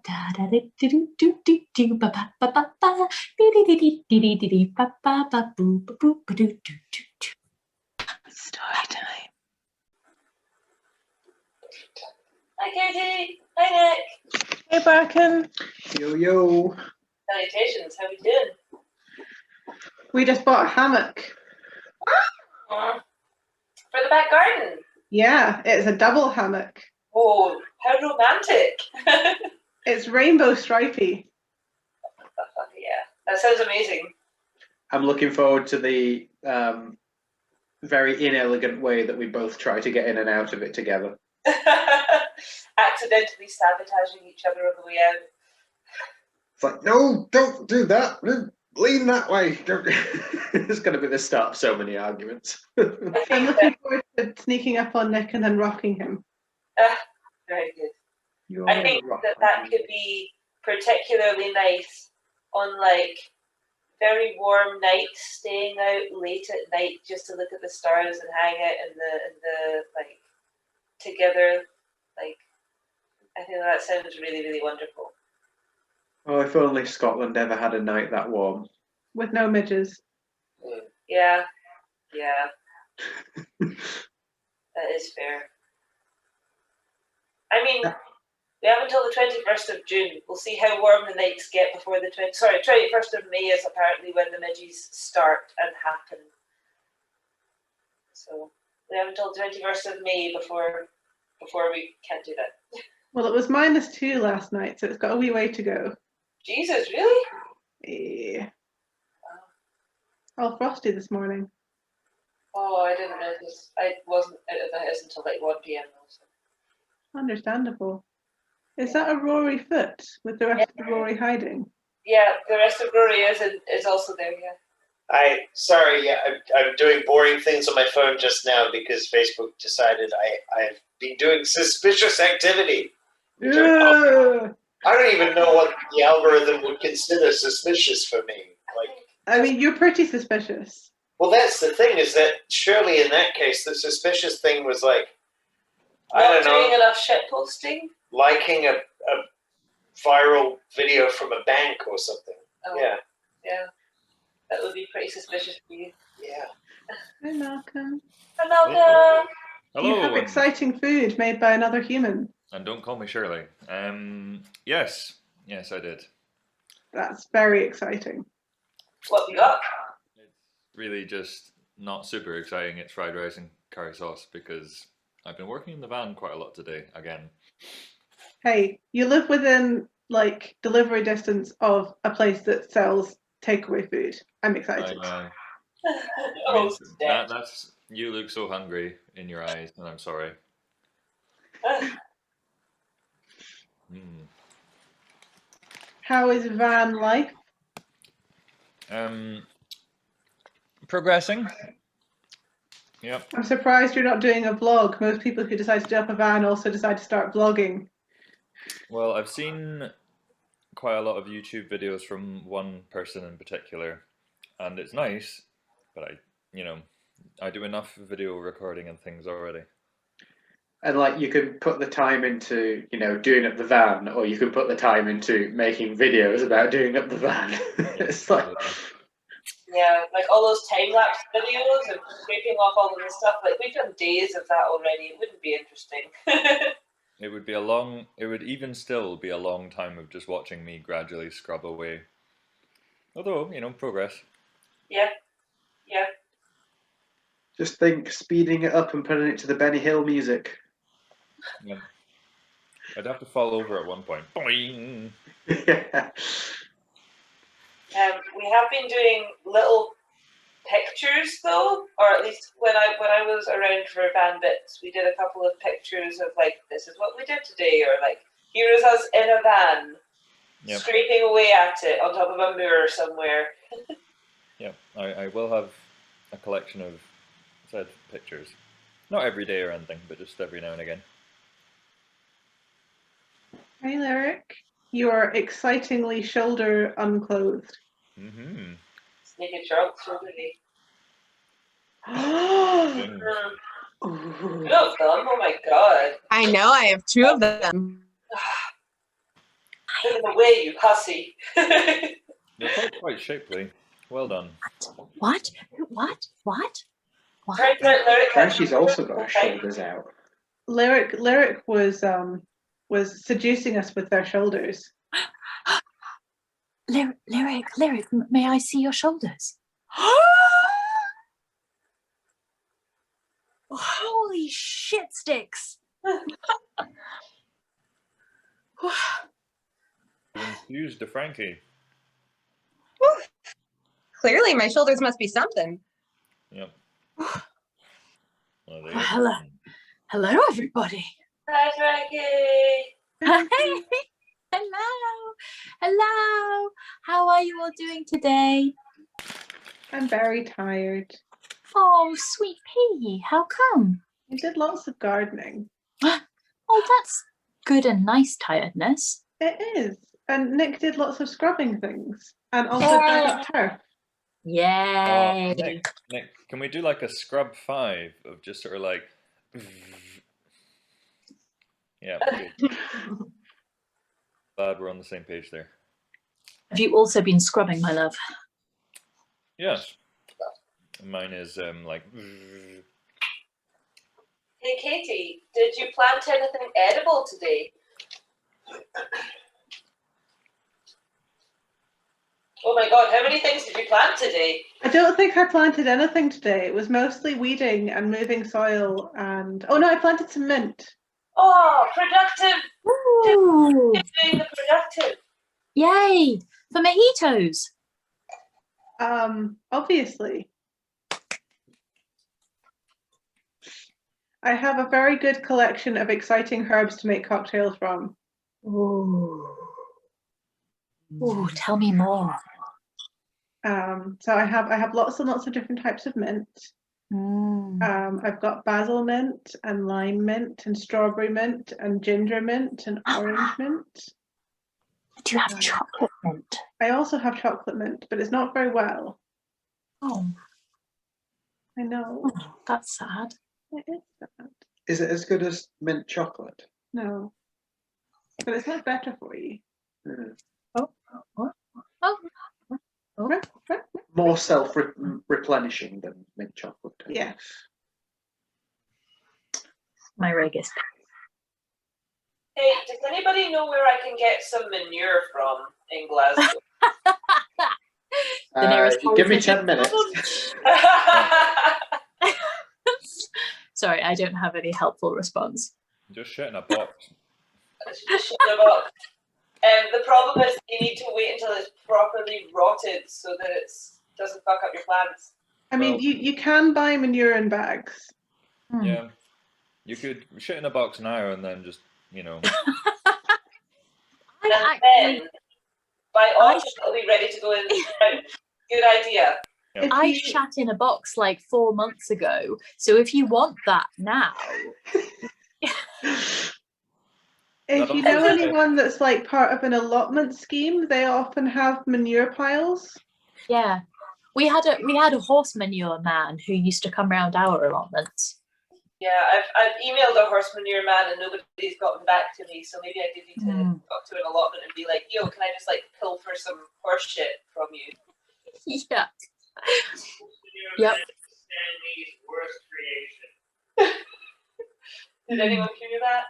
Storytime. Hi Katie. Hi Nick. Hey Bracken. Yo. Salutations. How we doing? We just bought a hammock. For the back garden. Yeah, it's a double hammock. Oh, how romantic. It's rainbow stripy. Yeah, that sounds amazing. I'm looking forward to the very inelegant way that we both try to get in and out of it together. Accidentally sabotaging each other on the way out. It's like, no, don't do that. Lean that way. It's going to be the start of so many arguments. I'm looking forward to sneaking up on Nick and then rocking him. Very good. I think that could be particularly nice on like very warm nights, staying out late at night just to look at the stars and hang out in the like together. Like, I think that sounds really, really wonderful. Oh, if only Scotland ever had a night that warm. With no midges. Yeah. That is fair. I mean, we have until the 21st of June. We'll see how warm the nights get before the 21st of May is apparently when the midges start and happen. So we have until the 21st of May before we can't do that. Well, it was -2 last night, so it's got a wee way to go. Jesus, really? Yeah. All frosty this morning. Oh, I didn't notice. I wasn't out of the house until like 1 p.m. Also. Understandable. Is that a Rory foot with the rest of the Rory hiding? Yeah, the rest of Rory is also there, yeah. I'm doing boring things on my phone just now because Facebook decided I've been doing suspicious activity. Yeah. I don't even know what the algorithm would consider suspicious for me. I mean, you're pretty suspicious. Well, that's the thing, is that surely in that case, the suspicious thing was like, Not doing enough shit posting? Liking a viral video from a bank or something. Oh, yeah. That would be pretty suspicious for you. Yeah. Hi, Malcolm. Hi, Malcolm. Hello. You have exciting food made by another human. And don't call me Shirley. Yes, I did. That's very exciting. What we got? It's really just not super exciting. It's fried rice and curry sauce because I've been working in the van quite a lot today again. Hey, you live within like delivery distance of a place that sells takeaway food. I'm excited. That's you look so hungry in your eyes, and I'm sorry. How is van life? Progressing. Yep. I'm surprised you're not doing a vlog. Most people who decide to do up a van also decide to start vlogging. Well, I've seen quite a lot of YouTube videos from one person in particular, and it's nice, but I do enough video recording and things already. And like, you can put the time into, doing up the van, or you can put the time into making videos about doing up the van. It's like, yeah, like all those time-lapse videos of scraping off all of the stuff. Like, we've done days of that already. It wouldn't be interesting. It would even still be a long time of just watching me gradually scrub away. Although, progress. Yeah. Just think, speeding it up and putting it to the Benny Hill music. Yeah. I'd have to fall over at one point. Boing! Yeah. We have been doing little pictures though, or at least when I was around for Van Bits, we did a couple of pictures of like, this is what we did today, or like, here is us in a van, scraping away at it on top of a mirror somewhere. Yeah, I will have a collection of said pictures. Not every day or anything, but just every now and again. Hey, Lyric. You are excitingly shoulder unclothed. Mm-hmm. Naked sharks, really. You have them? Oh my god. I know, I have 2 of them. Put them away, you hussy. They're quite shapely. Well done. What? Turns out Lyric Frankie's also got her shoulders out. Lyric was seducing us with their shoulders. Lyric, may I see your shoulders? Holy shit sticks! Confused the Frankie. Clearly, my shoulders must be something. Yep. Well, Hello, everybody. Hi, Frankie. Hey, hello. How are you all doing today? I'm very tired. Oh, sweet pea, how come? I did lots of gardening. Oh, that's good and nice tiredness. It is. And Nick did lots of scrubbing things. And also dug up turf. Yay! Nick, can we do like a scrub 5 of just sort of like... Yeah, good. Glad we're on the same page there. Have you also been scrubbing, my love? Yes. Mine is like... Hey, Katie, did you plant anything edible today? Oh my god, how many things did you plant today? I don't think I planted anything today. It was mostly weeding and moving soil and... Oh no, I planted some mint. Oh, productive! Ooh. Doing the productive. Yay! For mojitos! Obviously. I have a very good collection of exciting herbs to make cocktails from. Ooh. Ooh, tell me more. So I have lots and lots of different types of mint. I've got basil mint and lime mint and strawberry mint and ginger mint and orange mint. Do you have chocolate mint? I also have chocolate mint, but it's not very well. Oh, I know. oh, that's sad. It is sad. Is it as good as mint chocolate? No. But it's not better for you. Oh. More self-replenishing than mint chocolate. Yeah. My Regis. Hey, does anybody know where I can get some manure from in Glasgow? The nearest Give me politician. 10 minutes. Sorry, I don't have any helpful response. Just shit in a box. The problem is you need to wait until it's properly rotted so that it doesn't fuck up your plants. I mean, Well- you can buy manure in bags. Yeah. You could shit in a box now and then just, you know... And then, by autumn, it'll be ready to go in. Good idea. Yeah. I shat in a box like 4 months ago, so if you want that now... If you know anyone that's like part of an allotment scheme, they often have manure piles. Yeah, we had a horse manure man who used to come round our allotments. Yeah, I've emailed a horse manure man and nobody's gotten back to me, so maybe I do need to talk to an allotment and be like, yo, can I just like pilfer some horse shit from you? Yeah. Yep. Stanley's worst creation. Did anyone hear that?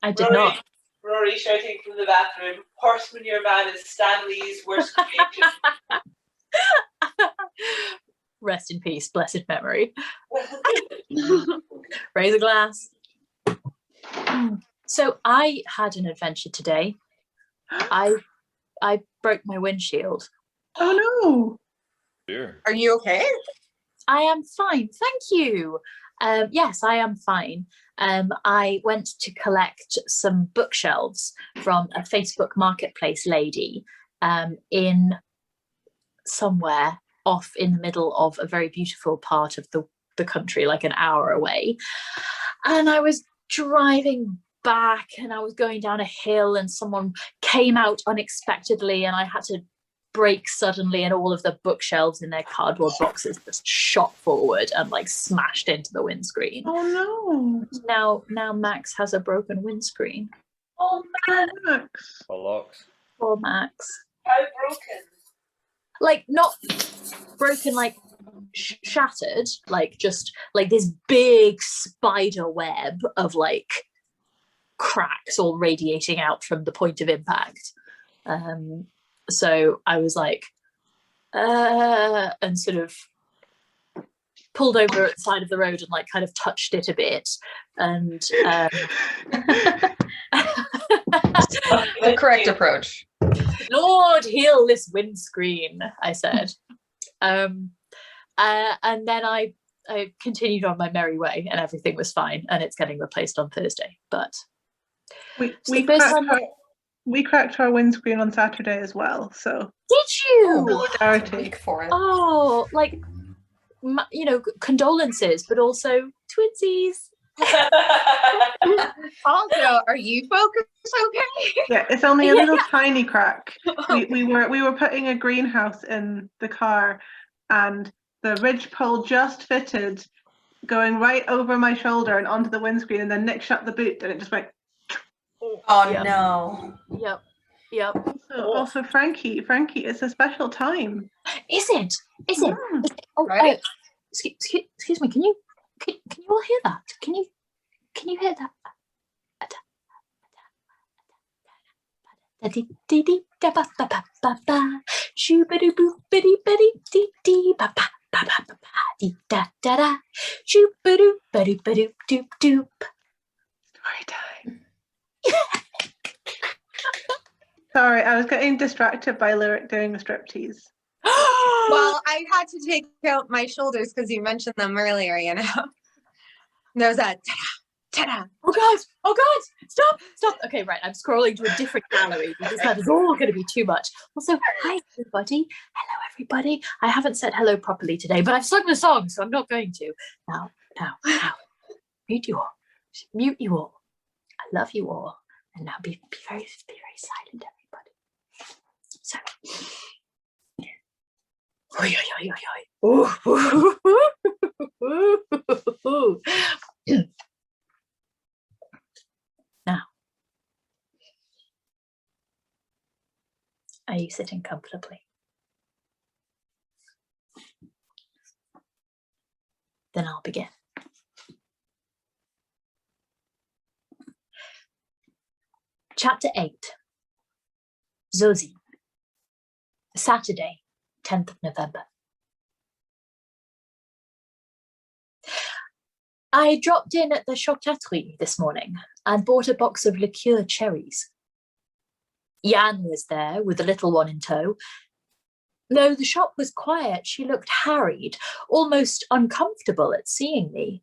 I did not. Rory shouting from the bathroom, horse manure man is Stanley's worst creation. Rest in peace, blessed memory. Raise a glass. So I had an adventure today. I broke my windshield. Oh no! Dear. Are you okay? I am fine, thank you. Yes, I am fine. I went to collect some bookshelves from a Facebook Marketplace lady in somewhere off in the middle of a very beautiful part of the country, like an hour away. And I was driving back and I was going down a hill and someone came out unexpectedly and I had to brake suddenly and all of the bookshelves in their cardboard boxes just shot forward and like smashed into the windscreen. Oh no! Now Max has a broken windscreen. Oh man! Max. Bollocks. Poor Max. How broken? Like, not broken, like shattered, like just like this big spider web of like cracks all radiating out from the point of impact. So I was like, and sort of pulled over at the side of the road and like kind of touched it a bit, and The correct approach. Lord, heal this windscreen, I said. And then I continued on my merry way, and everything was fine, and it's getting replaced on Thursday. But we cracked our windscreen on Saturday as well. So did you? Solidarity. For it. Oh, like, you know, condolences, but also twinsies. Also, are you folks okay? Yeah, it's only a little tiny crack. We were putting a greenhouse in the car, and the ridge pole just fitted, going right over my shoulder and onto the windscreen, and then Nick shut the boot, and it just went. Oh Yep. no. Yep. Also, Frankie, it's a special time. Is it? Oh, Right? excuse me. Can you all hear that? Can you hear that? Storytime. Sorry, I was getting distracted by Lyric doing a striptease. Well, I had to take out my shoulders because you mentioned them earlier, you know. There's that ta-da. Oh God, stop. Okay, right, I'm scrolling to a different gallery because that is all going to be too much. Also, hi everybody. Hello everybody. I haven't said hello properly today, but I've sung the song, so I'm not going to. Now. Mute you all. I love you all. And now be very silent, everybody. So. Now, are you sitting comfortably? Then I'll begin. Chapter 8. Zosie. Saturday, 10th of November. I dropped in at the Chocaterie this morning and bought a box of liqueur cherries. Jan was there with the little one in tow. Though the shop was quiet, she looked harried, almost uncomfortable at seeing me,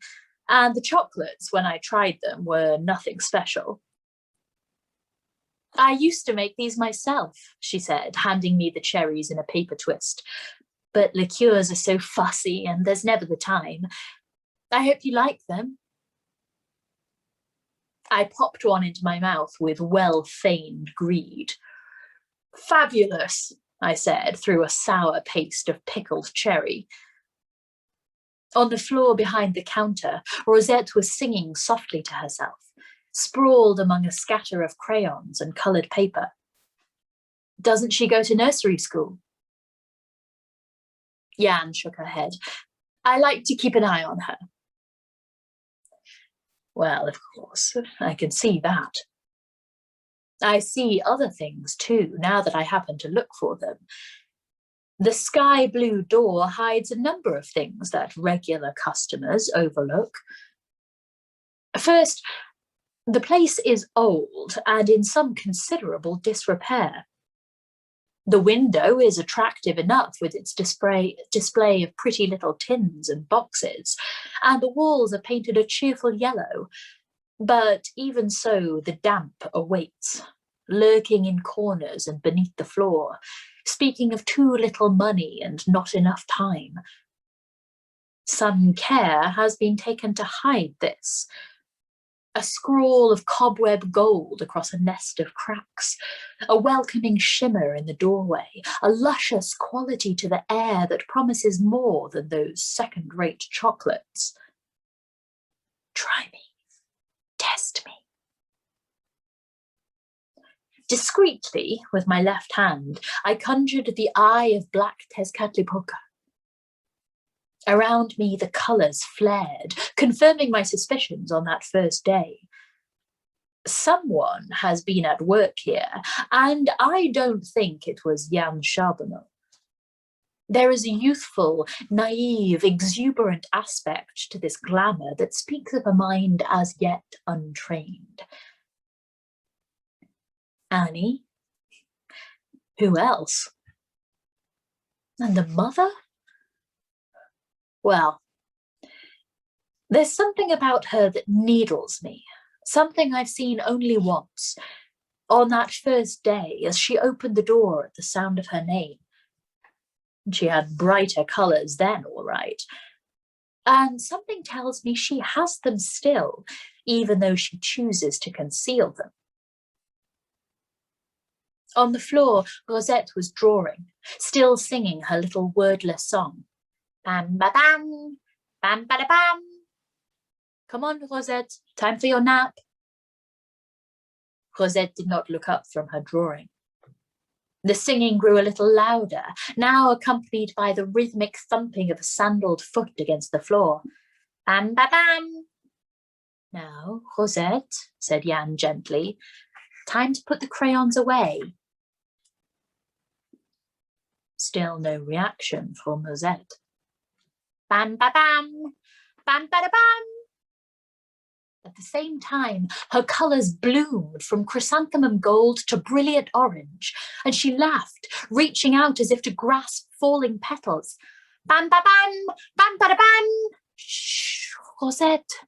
and the chocolates, when I tried them, were nothing special. I used to make these myself, she said, handing me the cherries in a paper twist. But liqueurs are so fussy and there's never the time. I hope you like them. I popped one into my mouth with well-feigned greed. Fabulous, I said, through a sour paste of pickled cherry. On the floor behind the counter, Rosette was singing softly to herself, sprawled among a scatter of crayons and coloured paper. Doesn't she go to nursery school? Jan shook her head. I like to keep an eye on her. Well, of course, I can see that. I see other things too, now that I happen to look for them. The sky blue door hides a number of things that regular customers overlook. First, the place is old and in some considerable disrepair. The window is attractive enough with its display of pretty little tins and boxes, and the walls are painted a cheerful yellow. But even so, the damp awaits, lurking in corners and beneath the floor, speaking of too little money and not enough time. Some care has been taken to hide this. A scrawl of cobweb gold across a nest of cracks, a welcoming shimmer in the doorway, a luscious quality to the air that promises more than those second-rate chocolates. Try me. Test me. Discreetly, with my left hand, I conjured the eye of black Tezcatlipoca. Around me, the colours flared, confirming my suspicions on that first day. Someone has been at work here, and I don't think it was Jan Charbonneau. There is a youthful, naive, exuberant aspect to this glamour that speaks of a mind as yet untrained. Annie? Who else? And the mother? Well, there's something about her that needles me, something I've seen only once, on that first day as she opened the door at the sound of her name. She had brighter colours then, all right. And something tells me she has them still, even though she chooses to conceal them. On the floor, Rosette was drawing, still singing her little wordless song. Bam ba bam, bam ba da bam. Come on, Rosette, time for your nap. Rosette did not look up from her drawing. The singing grew a little louder, now accompanied by the rhythmic thumping of a sandaled foot against the floor. Bam ba bam. Now, Rosette, said Jan gently, time to put the crayons away. Still no reaction from Rosette. Bam ba bam, bam ba da bam. At the same time, her colours bloomed from chrysanthemum gold to brilliant orange, and she laughed, reaching out as if to grasp falling petals. Bam ba bam, bam ba da bam. Shh, Rosette.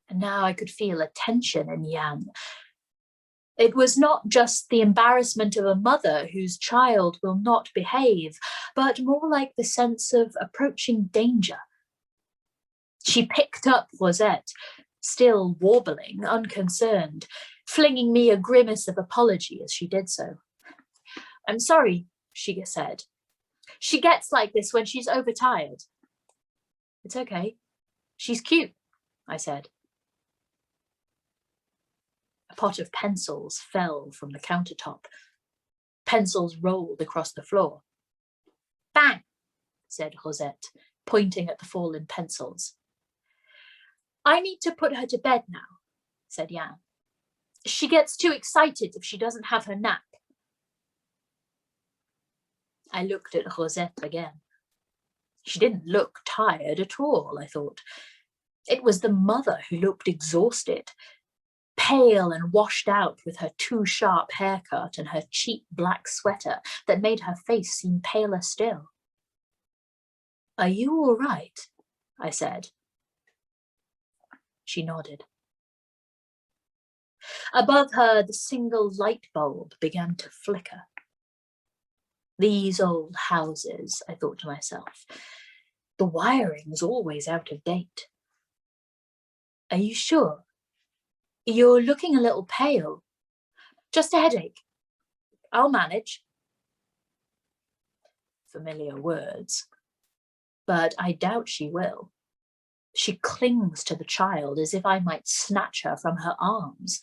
And now I could feel a tension in Jan. It was not just the embarrassment of a mother whose child will not behave, but more like the sense of approaching danger. She picked up Rosette, still warbling, unconcerned, flinging me a grimace of apology as she did so. I'm sorry, she said. She gets like this when she's overtired. It's okay. She's cute, I said. A pot of pencils fell from the countertop. Pencils rolled across the floor. Bang, said Rosette, pointing at the fallen pencils. I need to put her to bed now, said Jan. She gets too excited if she doesn't have her nap. I looked at Rosette again. She didn't look tired at all, I thought. It was the mother who looked exhausted, pale and washed out with her too sharp haircut and her cheap black sweater that made her face seem paler still. Are you all right? I said. She nodded. Above her, the single light bulb began to flicker. These old houses, I thought to myself. The wiring's always out of date. Are you sure? You're looking a little pale. Just a headache. I'll manage. Familiar words. But I doubt she will. She clings to the child as if I might snatch her from her arms.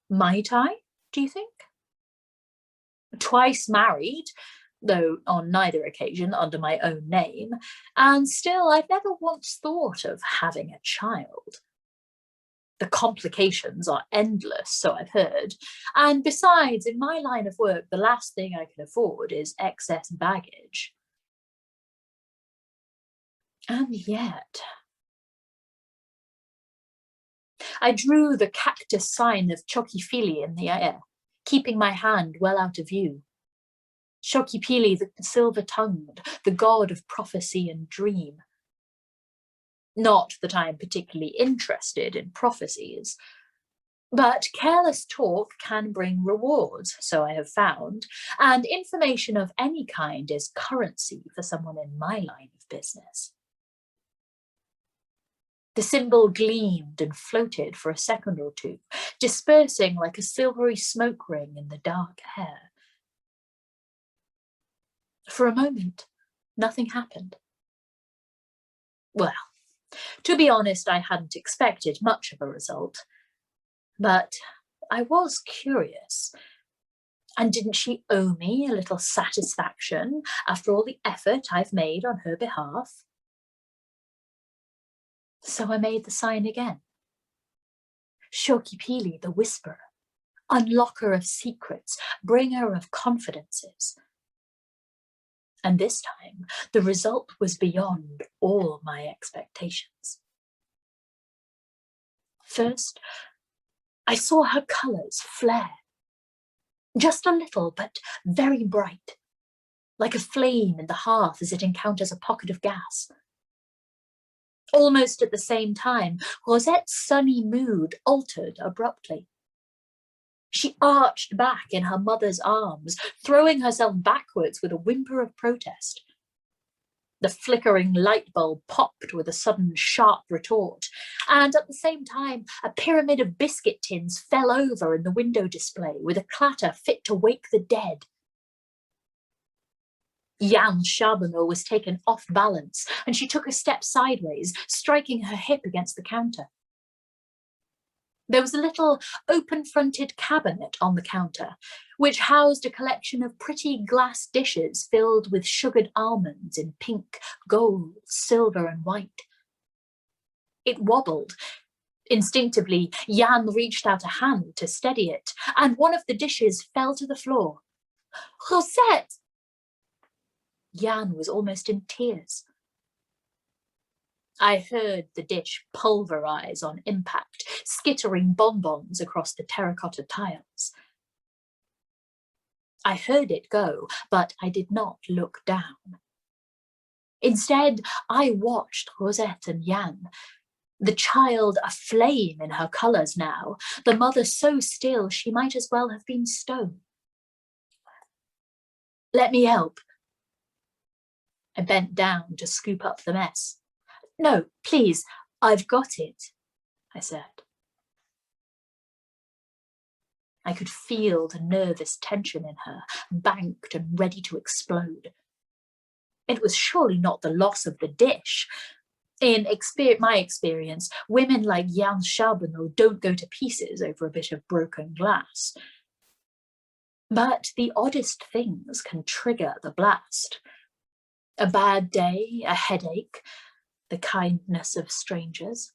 Might I, do you think? Twice married, though on neither occasion under my own name, and still I've never once thought of having a child. The complications are endless, so I've heard, and besides, in my line of work, the last thing I can afford is excess baggage. And yet, I drew the cactus sign of Chokipili in the air, keeping my hand well out of view. Chokipili, the silver-tongued, the god of prophecy and dream. Not that I am particularly interested in prophecies, but careless talk can bring rewards, so I have found, and information of any kind is currency for someone in my line of business. The symbol gleamed and floated for a second or two, dispersing like a silvery smoke ring in the dark air. For a moment, nothing happened. Well, To be honest, I hadn't expected much of a result, but I was curious. And didn't she owe me a little satisfaction after all the effort I've made on her behalf? So I made the sign again. Shokipili, the whisperer, unlocker of secrets, bringer of confidences. And this time, the result was beyond all my expectations. First, I saw her colours flare. Just a little, but very bright, like a flame in the hearth as it encounters a pocket of gas. Almost at the same time, Rosette's sunny mood altered abruptly. She arched back in her mother's arms, throwing herself backwards with a whimper of protest. The flickering light bulb popped with a sudden sharp retort, and at the same time, a pyramid of biscuit tins fell over in the window display with a clatter fit to wake the dead. Jan Charbonneau was taken off balance, and she took a step sideways, striking her hip against the counter. There was a little open-fronted cabinet on the counter, which housed a collection of pretty glass dishes filled with sugared almonds in pink, gold, silver and white. It wobbled. Instinctively, Jan reached out a hand to steady it, and one of the dishes fell to the floor. "Rosette!" Jan was almost in tears. I heard the dish pulverize on impact, skittering bonbons across the terracotta tiles. I heard it go, but I did not look down. Instead, I watched Rosette and Jan, the child aflame in her colours now, the mother so still she might as well have been stone. "Let me help." I bent down to scoop up the mess. "No, please, I've got it," I said. I could feel the nervous tension in her, banked and ready to explode. It was surely not the loss of the dish. In my experience, women like Jan Charbonneau don't go to pieces over a bit of broken glass. But the oddest things can trigger the blast. A bad day, a headache, the kindness of strangers.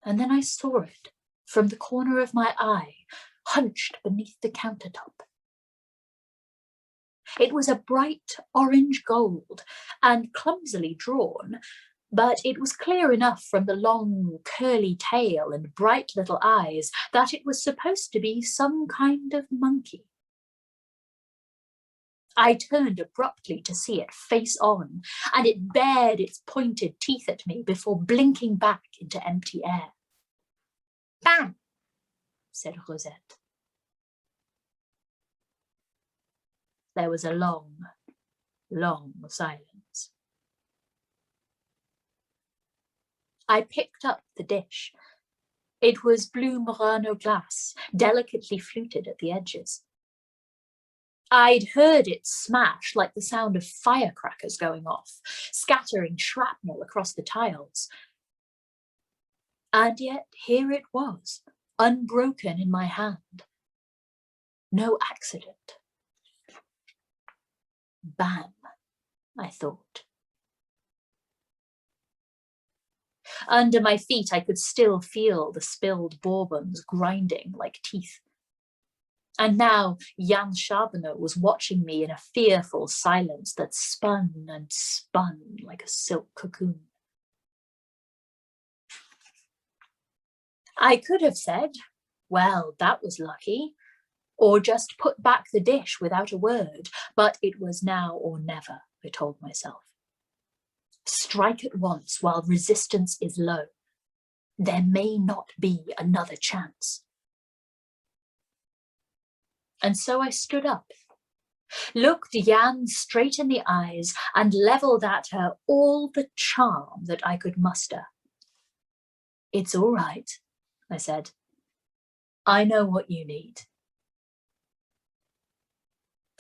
And then I saw it from the corner of my eye, hunched beneath the countertop. It was a bright orange gold and clumsily drawn, but it was clear enough from the long curly tail and bright little eyes that it was supposed to be some kind of monkey. I turned abruptly to see it face on, and it bared its pointed teeth at me before blinking back into empty air. "Bang!" said Rosette. There was a long, long silence. I picked up the dish. It was blue Murano glass, delicately fluted at the edges. I'd heard it smash like the sound of firecrackers going off, scattering shrapnel across the tiles. And yet here it was, unbroken in my hand. No accident. Bam, I thought. Under my feet, I could still feel the spilled bourbons grinding like teeth. And now Jan Charbonneau was watching me in a fearful silence that spun and spun like a silk cocoon. I could have said, "Well, that was lucky," or just put back the dish without a word, but it was now or never, I told myself. Strike at once while resistance is low. There may not be another chance. And so I stood up, looked Jan straight in the eyes, and levelled at her all the charm that I could muster. "It's all right," I said. "I know what you need."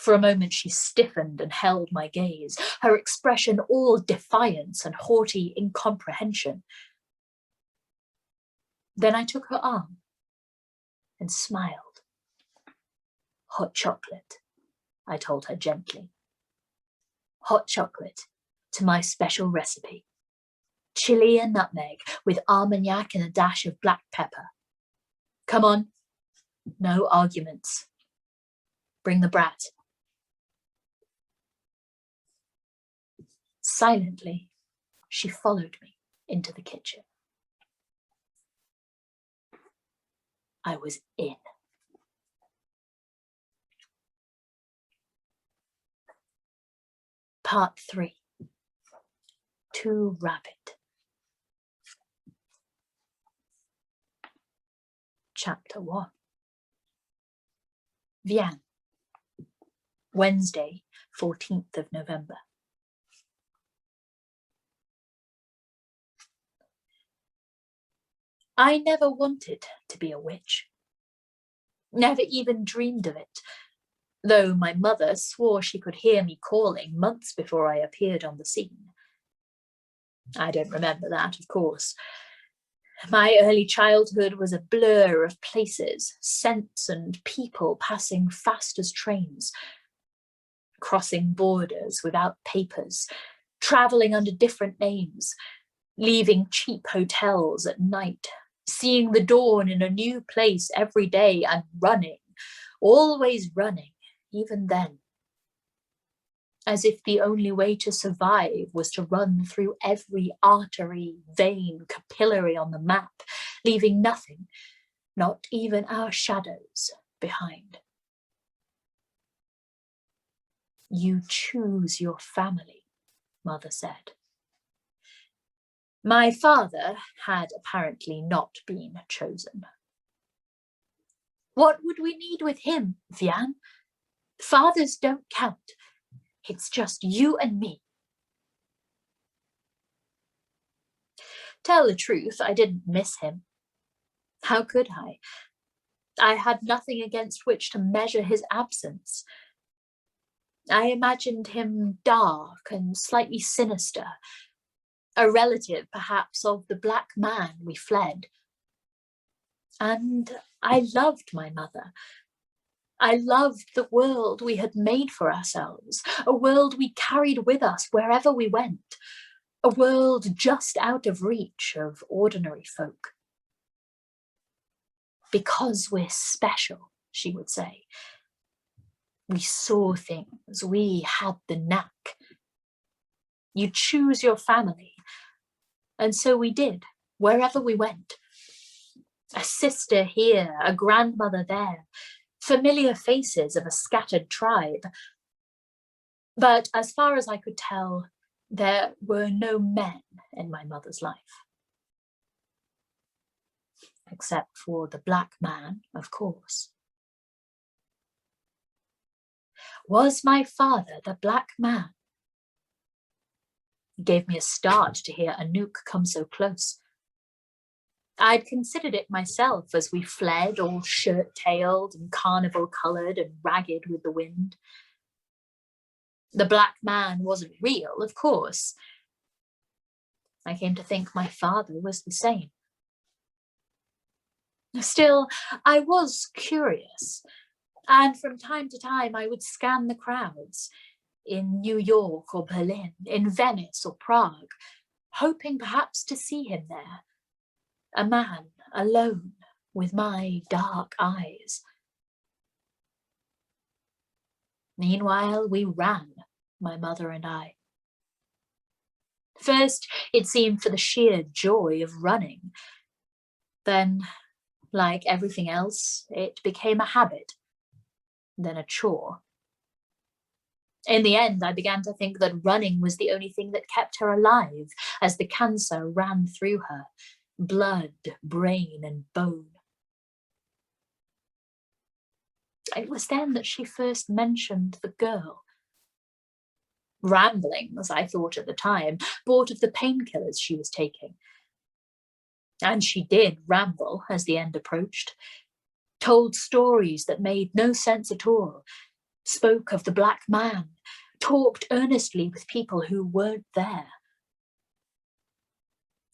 For a moment she stiffened and held my gaze, her expression all defiance and haughty incomprehension. Then I took her arm and smiled. "Hot chocolate," I told her gently. "Hot chocolate to my special recipe. Chili and nutmeg with armagnac and a dash of black pepper. Come on, no arguments. Bring the brat." Silently, she followed me into the kitchen. I was in. Part 3. Too Rapid. Chapter 1. Vienne, Wednesday, 14th of November. I never wanted to be a witch. Never even dreamed of it, though my mother swore she could hear me calling months before I appeared on the scene. I don't remember that, of course. My early childhood was a blur of places, scents and people passing fast as trains, crossing borders without papers, travelling under different names, leaving cheap hotels at night, seeing the dawn in a new place every day and running, always running, even then. As if the only way to survive was to run through every artery, vein, capillary on the map, leaving nothing, not even our shadows, behind. You choose your family, Mother said. My father had apparently not been chosen. What would we need with him, Vian? Fathers don't count. It's just you and me. Tell the truth, I didn't miss him. How could I? I had nothing against which to measure his absence. I imagined him dark and slightly sinister, a relative, perhaps, of the black man we fled. And I loved my mother. I loved the world we had made for ourselves, a world we carried with us wherever we went, a world just out of reach of ordinary folk. Because we're special, she would say. We saw things, we had the knack. You choose your family, and so we did, wherever we went. A sister here, a grandmother there, familiar faces of a scattered tribe. But as far as I could tell, there were no men in my mother's life. Except for the black man, of course. Was my father the black man? It gave me a start to hear Anouk come so close. I'd considered it myself as we fled, all shirt-tailed and carnival-coloured and ragged with the wind. The black man wasn't real, of course. I came to think my father was the same. Still, I was curious, and from time to time I would scan the crowds in New York or Berlin, in Venice or Prague, hoping perhaps to see him there, a man alone with my dark eyes. Meanwhile, we ran, my mother and I. First, it seemed for the sheer joy of running. Then, like everything else, it became a habit, then a chore. In the end, I began to think that running was the only thing that kept her alive as the cancer ran through her, blood, brain, and bone. It was then that she first mentioned the girl. Ramblings, I thought at the time, brought of the painkillers she was taking. And she did ramble as the end approached, told stories that made no sense at all, spoke of the black man, talked earnestly with people who weren't there.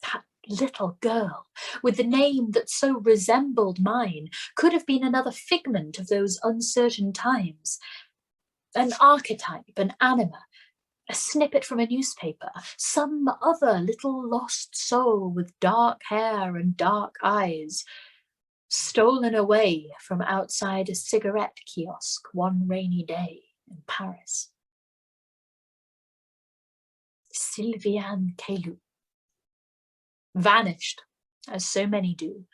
That little girl, with the name that so resembled mine, could have been another figment of those uncertain times. An archetype, an anima, a snippet from a newspaper, some other little lost soul with dark hair and dark eyes, stolen away from outside a cigarette kiosk one rainy day in Paris. Sylviane Caillou. Vanished, as so many do.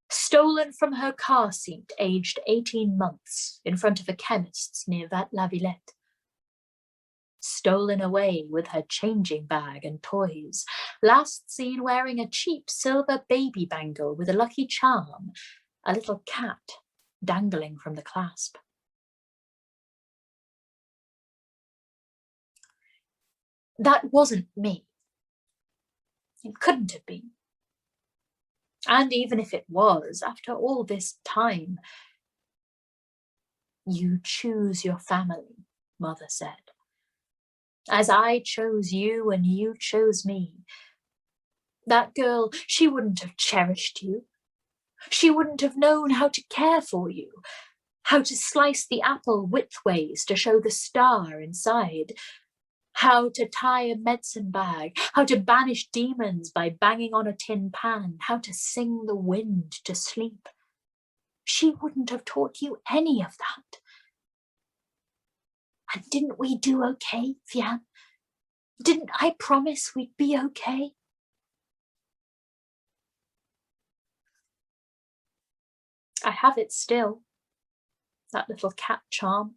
Stolen from her car seat, aged 18 months, in front of a chemist's near La Villette. Stolen away with her changing bag and toys, last seen wearing a cheap silver baby bangle with a lucky charm, a little cat dangling from the clasp. That wasn't me. It couldn't have been. And even if it was, after all this time, you choose your family, Mother said. As I chose you and you chose me. That girl, she wouldn't have cherished you. She wouldn't have known how to care for you, how to slice the apple widthways to show the star inside, how to tie a medicine bag, how to banish demons by banging on a tin pan, how to sing the wind to sleep. She wouldn't have taught you any of that. And didn't we do okay, Vian? Didn't I promise we'd be okay? I have it still, that little cat charm.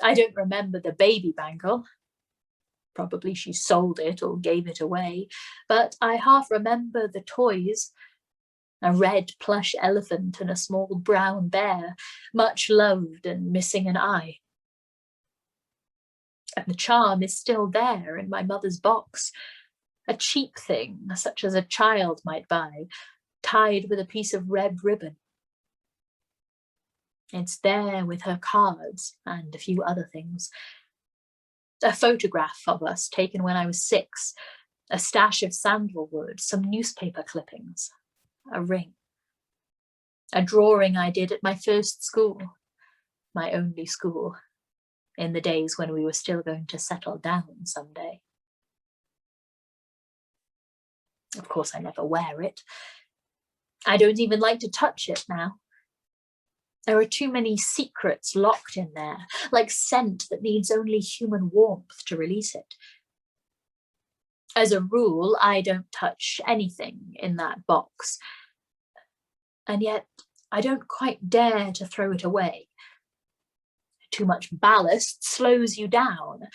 I don't remember the baby bangle. Probably she sold it or gave it away, but I half remember the toys. A red plush elephant and a small brown bear, much loved and missing an eye. And the charm is still there in my mother's box, a cheap thing, such as a child might buy, tied with a piece of red ribbon. It's there with her cards and a few other things. A photograph of us taken when I was 6, a stash of sandalwood, some newspaper clippings, a ring. A drawing I did at my first school, my only school, in the days when we were still going to settle down someday. Of course, I never wear it. I don't even like to touch it now. There are too many secrets locked in there, like scent that needs only human warmth to release it. As a rule, I don't touch anything in that box. And yet, I don't quite dare to throw it away. Too much ballast slows you down.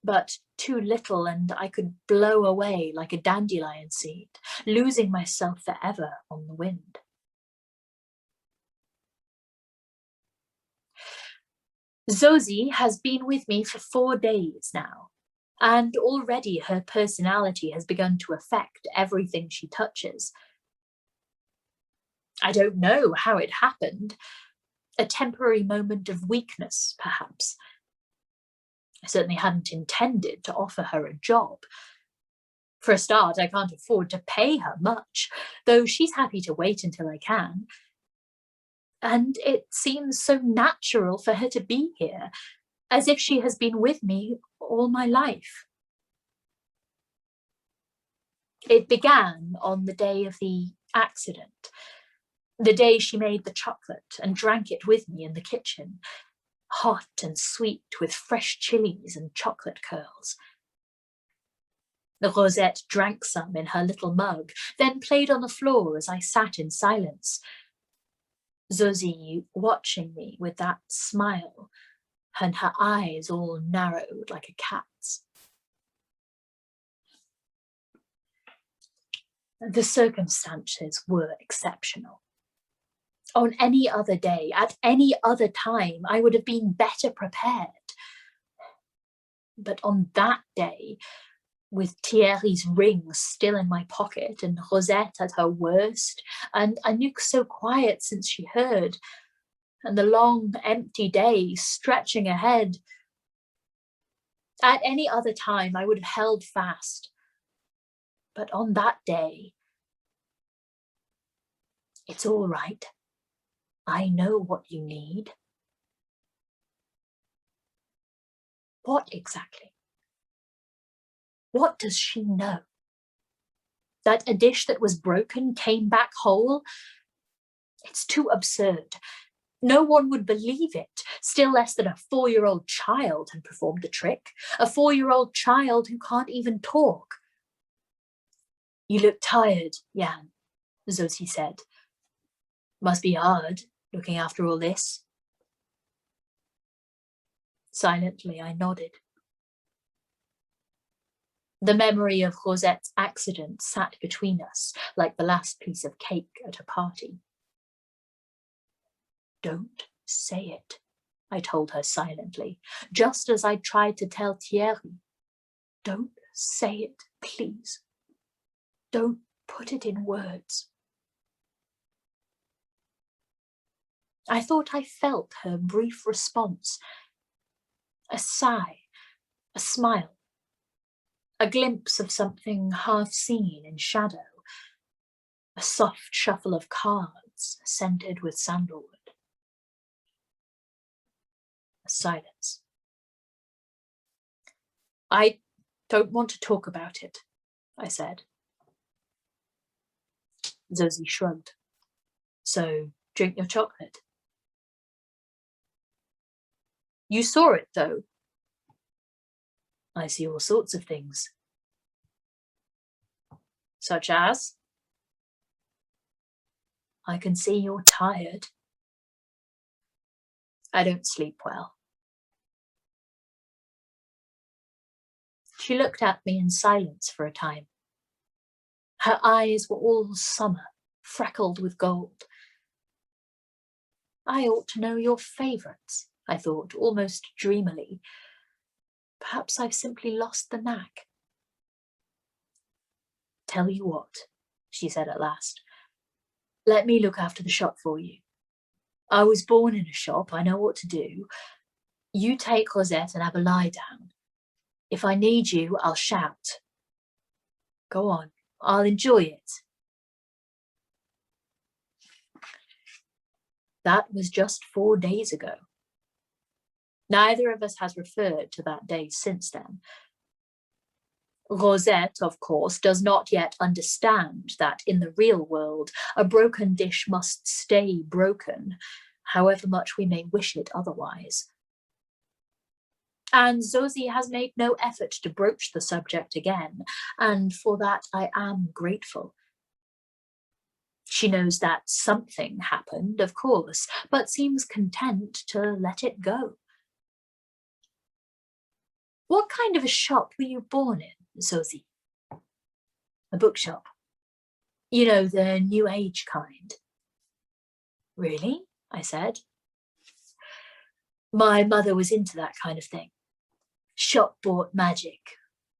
But too little and I could blow away like a dandelion seed, losing myself forever on the wind. Zosie has been with me for 4 days now, and already her personality has begun to affect everything she touches. I don't know how it happened. A temporary moment of weakness, perhaps. I certainly hadn't intended to offer her a job. For a start, I can't afford to pay her much, though she's happy to wait until I can. And it seems so natural for her to be here, as if she has been with me all my life. It began on the day of the accident, the day she made the chocolate and drank it with me in the kitchen, hot and sweet with fresh chilies and chocolate curls. Rosette drank some in her little mug, then played on the floor as I sat in silence. Zosie watching me with that smile, and her eyes all narrowed like a cat's. The circumstances were exceptional. On any other day, at any other time, I would have been better prepared. But on that day, with Thierry's ring still in my pocket and Rosette at her worst, and Anouk so quiet since she heard, and the long, empty day stretching ahead. At any other time, I would have held fast. But on that day, it's all right. I know what you need. What exactly? What does she know? That a dish that was broken came back whole? It's too absurd. No one would believe it, still less than a 4-year-old child had performed the trick, a 4-year-old child who can't even talk. You look tired, Jan, Zosie said. Must be hard, looking after all this. Silently, I nodded. The memory of Rosette's accident sat between us like the last piece of cake at a party. Don't say it, I told her silently, just as I tried to tell Thierry. Don't say it, please. Don't put it in words. I thought I felt her brief response. A sigh, a smile, a glimpse of something half seen in shadow, a soft shuffle of cards scented with sandalwood. A silence. I don't want to talk about it, I said. Zosie shrugged. So drink your chocolate. You saw it, though. I see all sorts of things. Such as? I can see you're tired. I don't sleep well. She looked at me in silence for a time. Her eyes were all summer, freckled with gold. I ought to know your favourites, I thought, almost dreamily. Perhaps I've simply lost the knack. Tell you what, she said at last. Let me look after the shop for you. I was born in a shop, I know what to do. You take Rosette and have a lie down. If I need you, I'll shout. Go on, I'll enjoy it. That was just 4 days ago. Neither of us has referred to that day since then. Rosette, of course, does not yet understand that in the real world, a broken dish must stay broken, however much we may wish it otherwise. And Zosie has made no effort to broach the subject again, and for that I am grateful. She knows that something happened, of course, but seems content to let it go. What kind of a shop were you born in, Zosie? A bookshop. You know, the New Age kind. Really? I said. My mother was into that kind of thing. Shop-bought magic,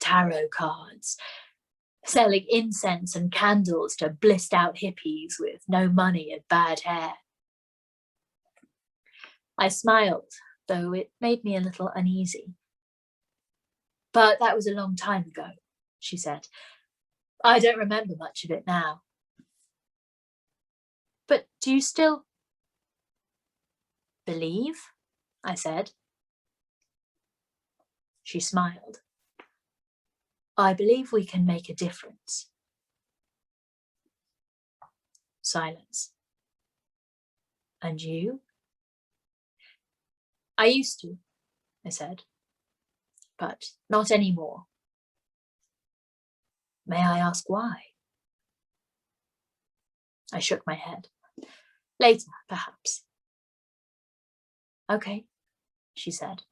tarot cards, selling incense and candles to blissed-out hippies with no money and bad hair. I smiled, though it made me a little uneasy. But that was a long time ago, she said. I don't remember much of it now. But do you still believe? I said. She smiled. I believe we can make a difference. Silence. And you? I used to, I said, but not anymore. May I ask why? I shook my head. Later, perhaps. Okay, she said.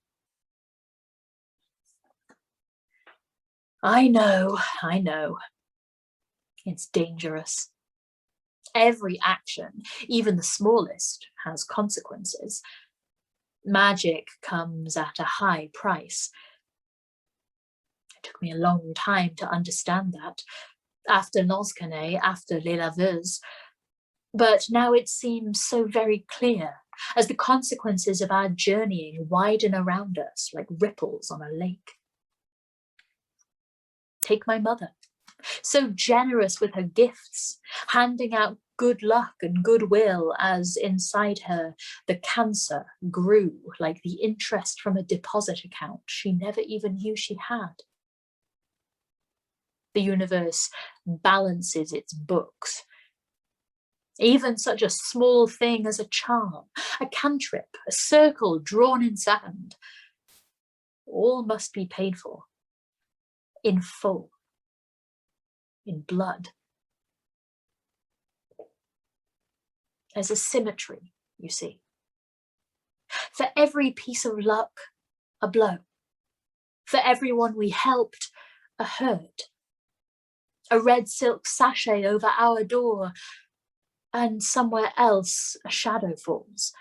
I know. It's dangerous. Every action, even the smallest, has consequences. Magic comes at a high price. It took me a long time to understand that. After Lansquenet, after Les Laveuses. But now it seems so very clear as the consequences of our journeying widen around us like ripples on a lake. Take my mother, so generous with her gifts, handing out good luck and goodwill as inside her the cancer grew like the interest from a deposit account she never even knew she had. The universe balances its books. Even such a small thing as a charm, a cantrip, a circle drawn in sand, all must be paid for, in full, in blood. There's a symmetry, you see. For every piece of luck, a blow. For everyone we helped, a hurt. A red silk sachet over our door, and somewhere else a shadow falls.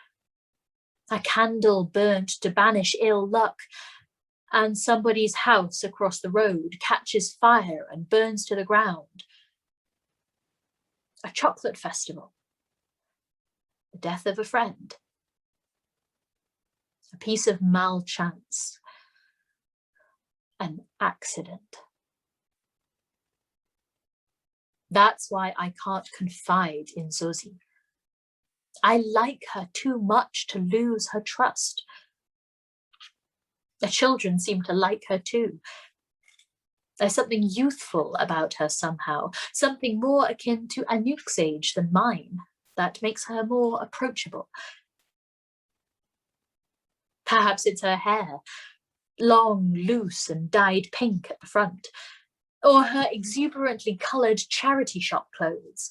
A candle burnt to banish ill luck, and somebody's house across the road catches fire and burns to the ground. A chocolate festival. The death of a friend. A piece of malchance. An accident. That's why I can't confide in Zosie. I like her too much to lose her trust. The children seem to like her too. There's something youthful about her somehow, something more akin to Anouk's age than mine, that makes her more approachable. Perhaps it's her hair, long, loose and dyed pink at the front, or her exuberantly coloured charity shop clothes,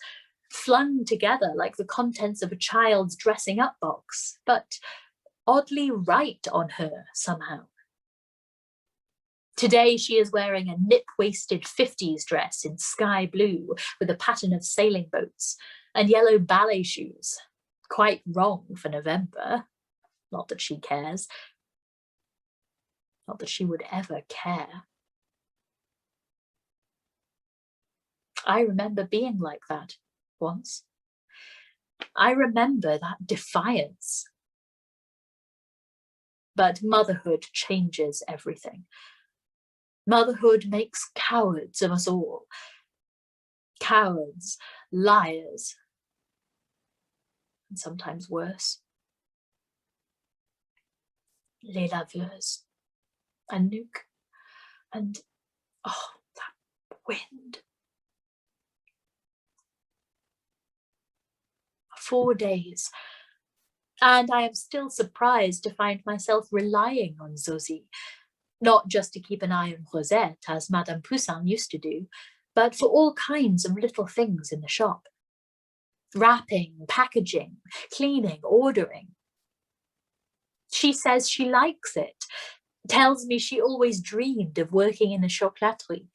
flung together like the contents of a child's dressing up box, but oddly right on her somehow. Today she is wearing a nip-waisted 50s dress in sky blue with a pattern of sailing boats and yellow ballet shoes. Quite wrong for November. Not that she cares. Not that she would ever care. I remember being like that once. I remember that defiance. But motherhood changes everything. Motherhood makes cowards of us all. Cowards, liars, and sometimes worse. Les laveuses, Anouk, and oh, that wind. 4 days, and I am still surprised to find myself relying on Zosie, not just to keep an eye on Rosette, as Madame Poussin used to do, but for all kinds of little things in the shop. Wrapping, packaging, cleaning, ordering. She says she likes it, tells me she always dreamed of working in a chocolaterie,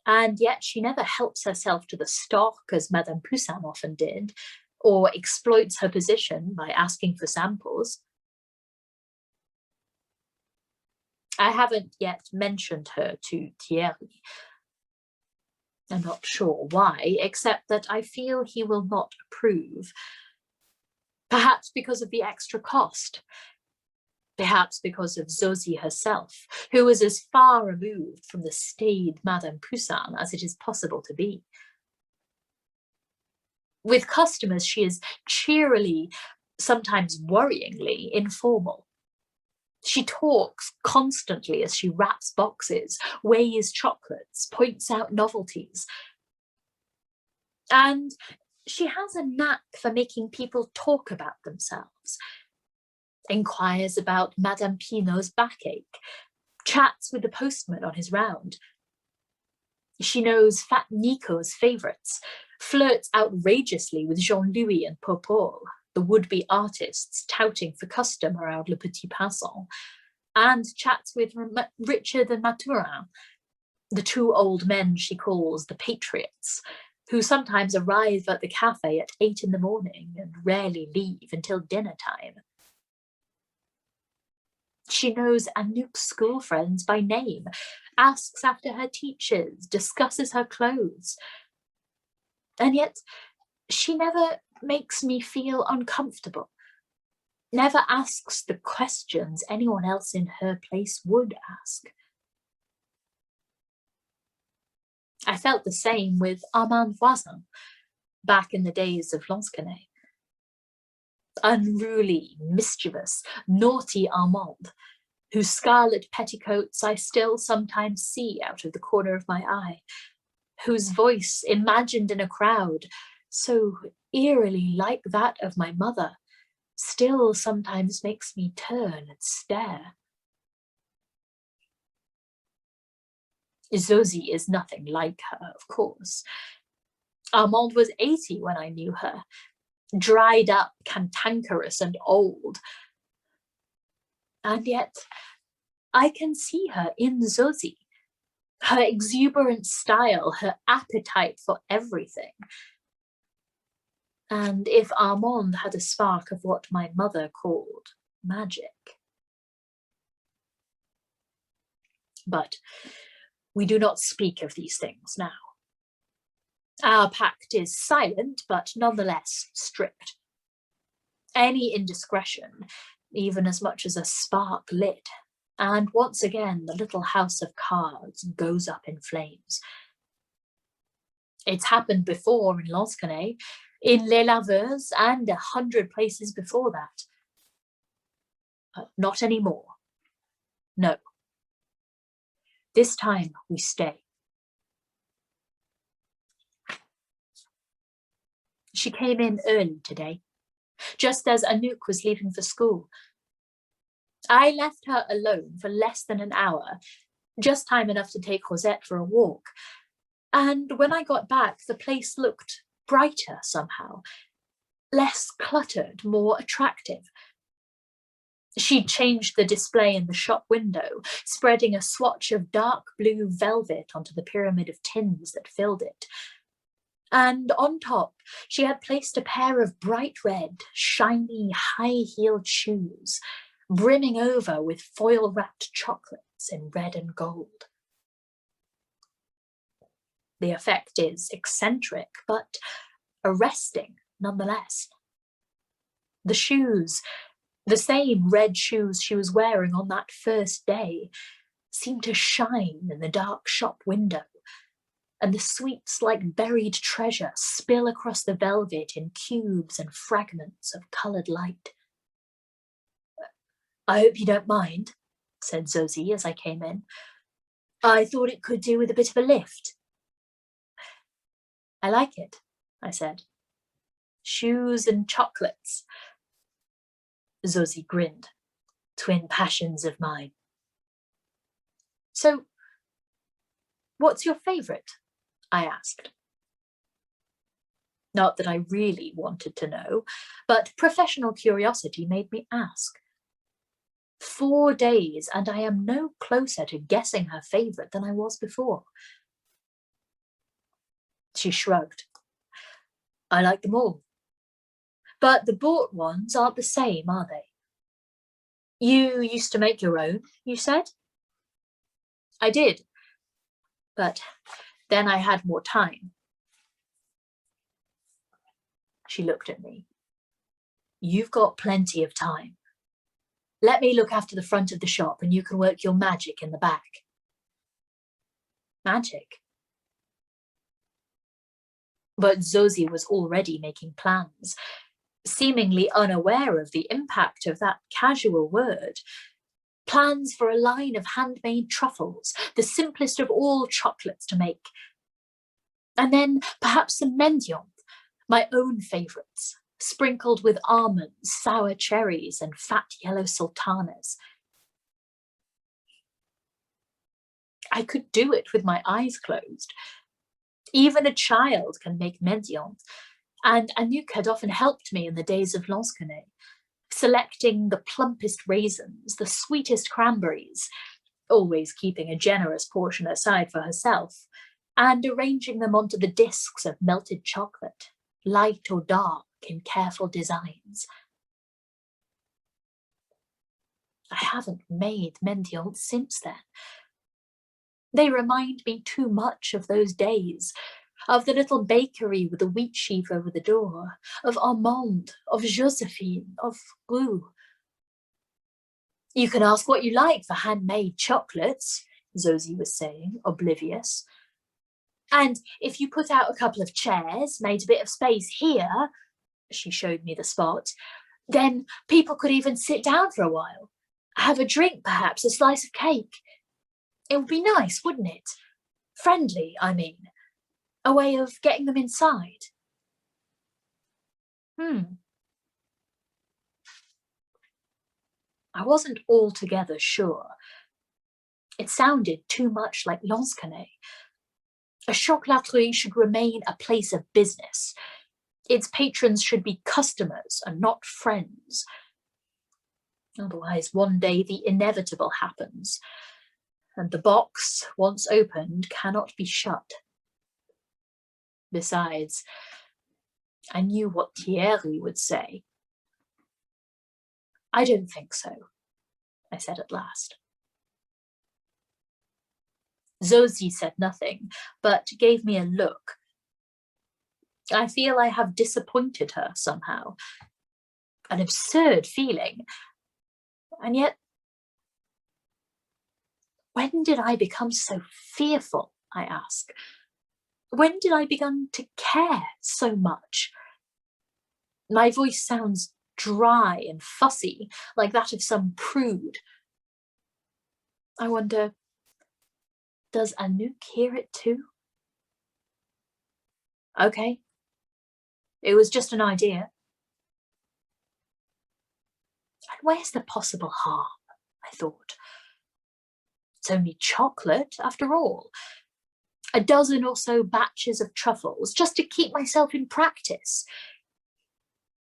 and yet she never helps herself to the stock as Madame Poussin often did, or exploits her position by asking for samples. I haven't yet mentioned her to Thierry. I'm not sure why, except that I feel he will not approve. Perhaps because of the extra cost. Perhaps because of Zosie herself, who was as far removed from the staid Madame Poussin as it is possible to be. With customers, she is cheerily, sometimes worryingly, informal. She talks constantly as she wraps boxes, weighs chocolates, points out novelties. And she has a knack for making people talk about themselves. Inquires about Madame Pinot's backache, chats with the postman on his round. She knows Fat Nico's favourites, flirts outrageously with Jean-Louis and Popol, the would-be artists touting for custom around Le Petit Pinson, and chats with Richard and Mathurin, the two old men she calls the Patriots, who sometimes arrive at the cafe at 8 in the morning and rarely leave until dinner time. She knows Anouk's school friends by name, asks after her teachers, discusses her clothes. And yet she never makes me feel uncomfortable. never asks the questions anyone else in her place would ask. I felt the same with Armand Voisin back in the days of Lansquenet. Unruly, mischievous, naughty Armand, whose scarlet petticoats I still sometimes see out of the corner of my eye, whose voice, imagined in a crowd, so eerily like that of my mother, still sometimes makes me turn and stare. Zosie is nothing like her, of course. Armande was 80 when I knew her, dried up, cantankerous and old. And yet I can see her in Zosie, her exuberant style, her appetite for everything. And if Armande had a spark of what my mother called magic. But we do not speak of these things now. Our pact is silent, but nonetheless strict. Any indiscretion, even as much as a spark lit, and once again the little house of cards goes up in flames. It's happened before in Lansquenet, in Les Laveurs, and 100 places before that. But not anymore. No. This time we stay. She came in early today, just as Anouk was leaving for school. I left her alone for less than an hour, just time enough to take Rosette for a walk. And when I got back, the place looked brighter somehow, less cluttered, more attractive. She'd changed the display in the shop window, spreading a swatch of dark blue velvet onto the pyramid of tins that filled it. And on top, she had placed a pair of bright red, shiny, high-heeled shoes, brimming over with foil-wrapped chocolates in red and gold. The effect is eccentric, but arresting nonetheless. The shoes, the same red shoes she was wearing on that first day, seemed to shine in the dark shop window, and the sweets like buried treasure spill across the velvet in cubes and fragments of coloured light. "I hope you don't mind," said Zosie as I came in. "I thought it could do with a bit of a lift." "I like it," I said. "Shoes and chocolates." Zosie grinned. "Twin passions of mine." "So, what's your favourite?" I asked. Not that I really wanted to know, but professional curiosity made me ask. 4 days, and I am no closer to guessing her favourite than I was before. She shrugged. "I like them all. But the bought ones aren't the same, are they? You used to make your own, you said?" "I did. But then I had more time." She looked at me. "You've got plenty of time. Let me look after the front of the shop and you can work your magic in the back." Magic? But Zosie was already making plans, seemingly unaware of the impact of that casual word. Plans for a line of handmade truffles, the simplest of all chocolates to make. And then perhaps some mendiant, my own favourites, sprinkled with almonds, sour cherries, and fat yellow sultanas. I could do it with my eyes closed. Even a child can make mendiant, and Anouk had often helped me in the days of Lansquenet, selecting the plumpest raisins, the sweetest cranberries, always keeping a generous portion aside for herself, and arranging them onto the discs of melted chocolate, light or dark in careful designs. I haven't made mendiant since then. They remind me too much of those days, of the little bakery with the wheat sheaf over the door, of Armande, of Josephine, of Rue, You can ask what you like for handmade chocolates, Zosie was saying, oblivious. And if you put out a couple of chairs, made a bit of space here, she showed me the spot, then people could even sit down for a while. Have a drink, perhaps, a slice of cake. It would be nice, wouldn't it? Friendly, I mean. A way of getting them inside. I wasn't altogether sure. It sounded too much like Lansquenet. A chocolaterie should remain a place of business. Its patrons should be customers and not friends. Otherwise, one day the inevitable happens, and the box, once opened, cannot be shut. Besides, I knew what Thierry would say. I don't think so, I said at last. Zosie said nothing, but gave me a look. I feel I have disappointed her somehow. An absurd feeling. And yet, when did I become so fearful, I ask? When did I begin to care so much? My voice sounds dry and fussy, like that of some prude. I wonder, does Anouk hear it too? Okay, it was just an idea. And where's the possible harm, I thought. It's only chocolate, after all. A dozen or so batches of truffles, just to keep myself in practice.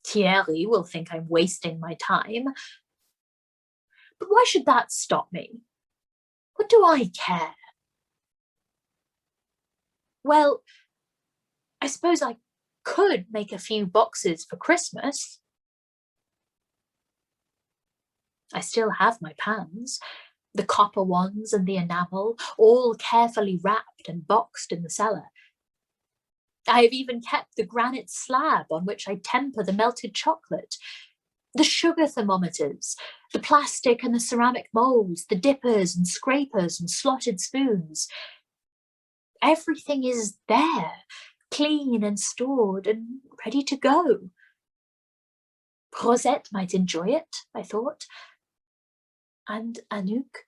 Thierry will think I'm wasting my time. But why should that stop me? What do I care? Well, I suppose I could make a few boxes for Christmas. I still have my pans, the copper ones and the enamel, all carefully wrapped and boxed in the cellar. I have even kept the granite slab on which I temper the melted chocolate, the sugar thermometers, the plastic and the ceramic molds, the dippers and scrapers and slotted spoons. Everything is there, clean and stored and ready to go. Rosette might enjoy it, I thought. And Anouk?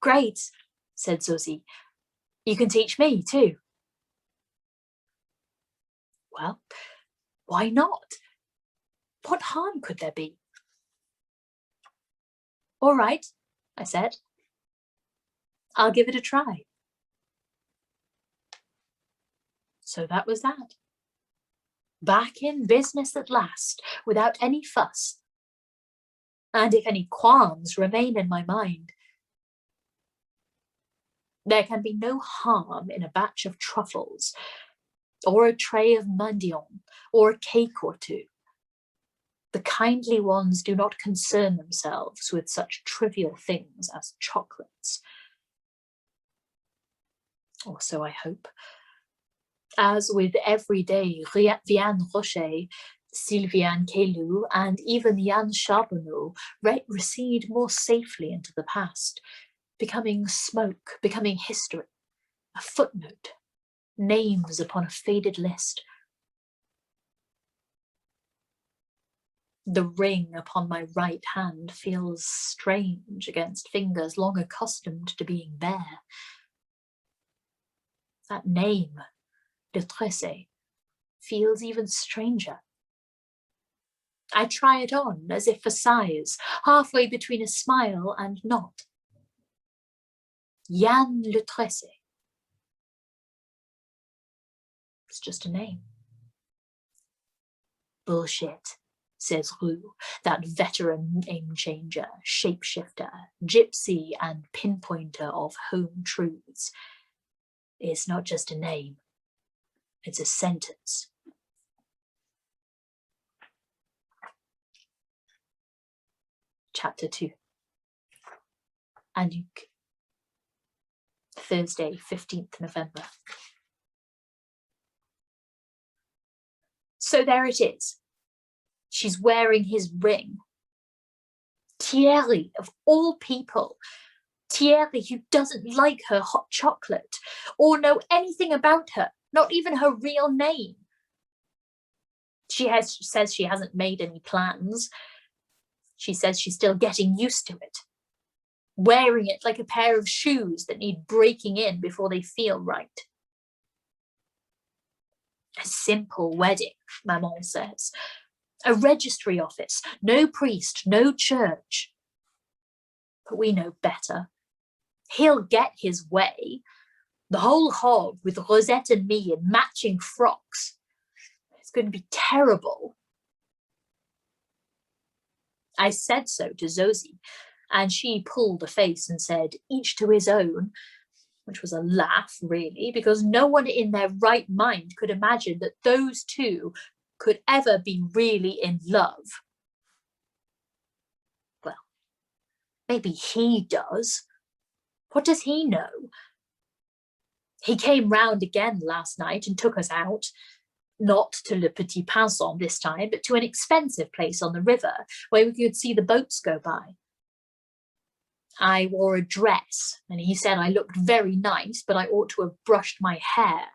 Great, said Zosie. You can teach me too. Well, why not? What harm could there be? All right, I said. I'll give it a try. So that was that. Back in business at last, without any fuss. And if any qualms remain in my mind, there can be no harm in a batch of truffles, or a tray of mendiant, or a cake or two. The kindly ones do not concern themselves with such trivial things as chocolates. Or so I hope. As with everyday Vianne Rocher, Sylviane Caillou, and even Yann Charbonneau recede more safely into the past, becoming smoke, becoming history, a footnote, names upon a faded list. The ring upon my right hand feels strange against fingers long accustomed to being bare. That name, de Tressé, feels even stranger. I try it on as if for size, halfway between a smile and not. Yann Le Tressé. It's just a name. Bullshit, says Roux, that veteran aim-changer, shapeshifter, gypsy and pinpointer of home truths. It's not just a name, it's a sentence. Chapter 2. Anouk. Thursday, 15th November. So there it is. She's wearing his ring. Thierry, of all people. Thierry, who doesn't like her hot chocolate or know anything about her, not even her real name. She says she hasn't made any plans. She says she's still getting used to it, wearing it like a pair of shoes that need breaking in before they feel right. A simple wedding, Maman says. A registry office, no priest, no church. But we know better. He'll get his way. The whole hog with Rosette and me in matching frocks. It's going to be terrible. I said so to Zosie, and she pulled a face and said, each to his own, which was a laugh, really, because no one in their right mind could imagine that those two could ever be really in love. Well, maybe he does. What does he know? He came round again last night and took us out, not to Le Petit Pinson this time, but to an expensive place on the river where we could see the boats go by. I wore a dress, and he said I looked very nice, but I ought to have brushed my hair.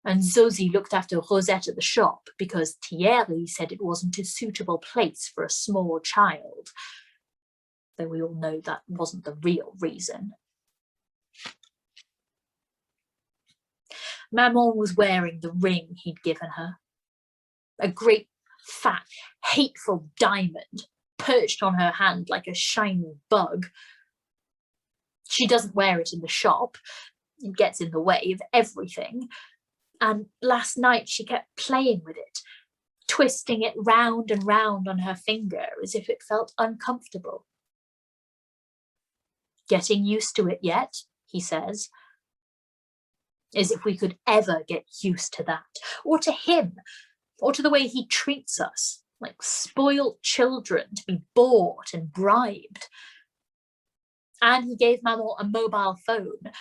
And Zosie looked after Rosette at the shop because Thierry said it wasn't a suitable place for a small child. Though we all know that wasn't the real reason. Maman was wearing the ring he'd given her. A great, fat, hateful diamond perched on her hand like a shiny bug. She doesn't wear it in the shop. It gets in the way of everything. And last night she kept playing with it, twisting it round and round on her finger as if it felt uncomfortable. Getting used to it yet, he says. As if we could ever get used to that, or to him, or to the way he treats us, like spoiled children to be bought and bribed. And he gave Maman a mobile phone,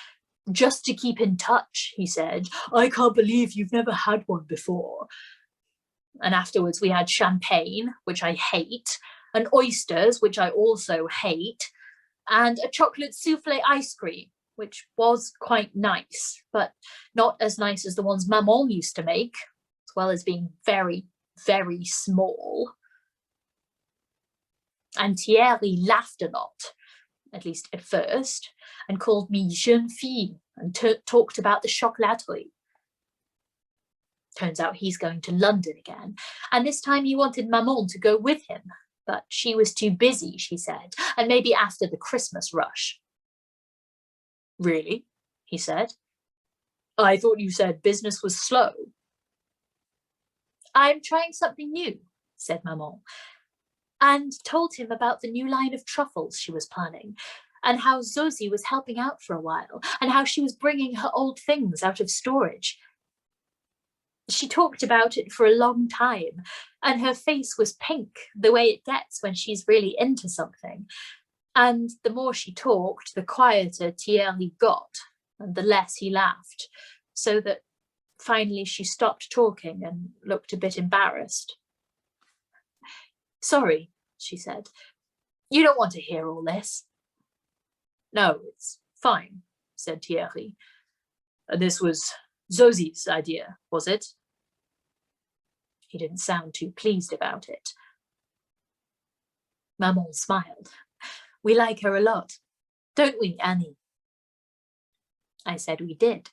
just to keep in touch, he said. I can't believe you've never had one before. And afterwards we had champagne, which I hate, and oysters, which I also hate, and a chocolate souffle ice cream, which was quite nice, but not as nice as the ones Maman used to make, as well as being very, very small. And Thierry laughed a lot, at least at first, and called me jeune fille and talked about the chocolaterie. Turns out he's going to London again, and this time he wanted Maman to go with him, but she was too busy, she said, and maybe after the Christmas rush. Really? He said. I thought you said business was slow. I'm trying something new, said Maman, and told him about the new line of truffles she was planning, and how Zosie was helping out for a while, and how she was bringing her old things out of storage. She talked about it for a long time, and her face was pink, the way it gets when she's really into something. And the more she talked, the quieter Thierry got, and the less he laughed, so that finally she stopped talking and looked a bit embarrassed. Sorry, she said. You don't want to hear all this. No, it's fine, said Thierry. This was Zosie's idea, was it? He didn't sound too pleased about it. Maman smiled. We like her a lot, don't we, Annie? I said we did.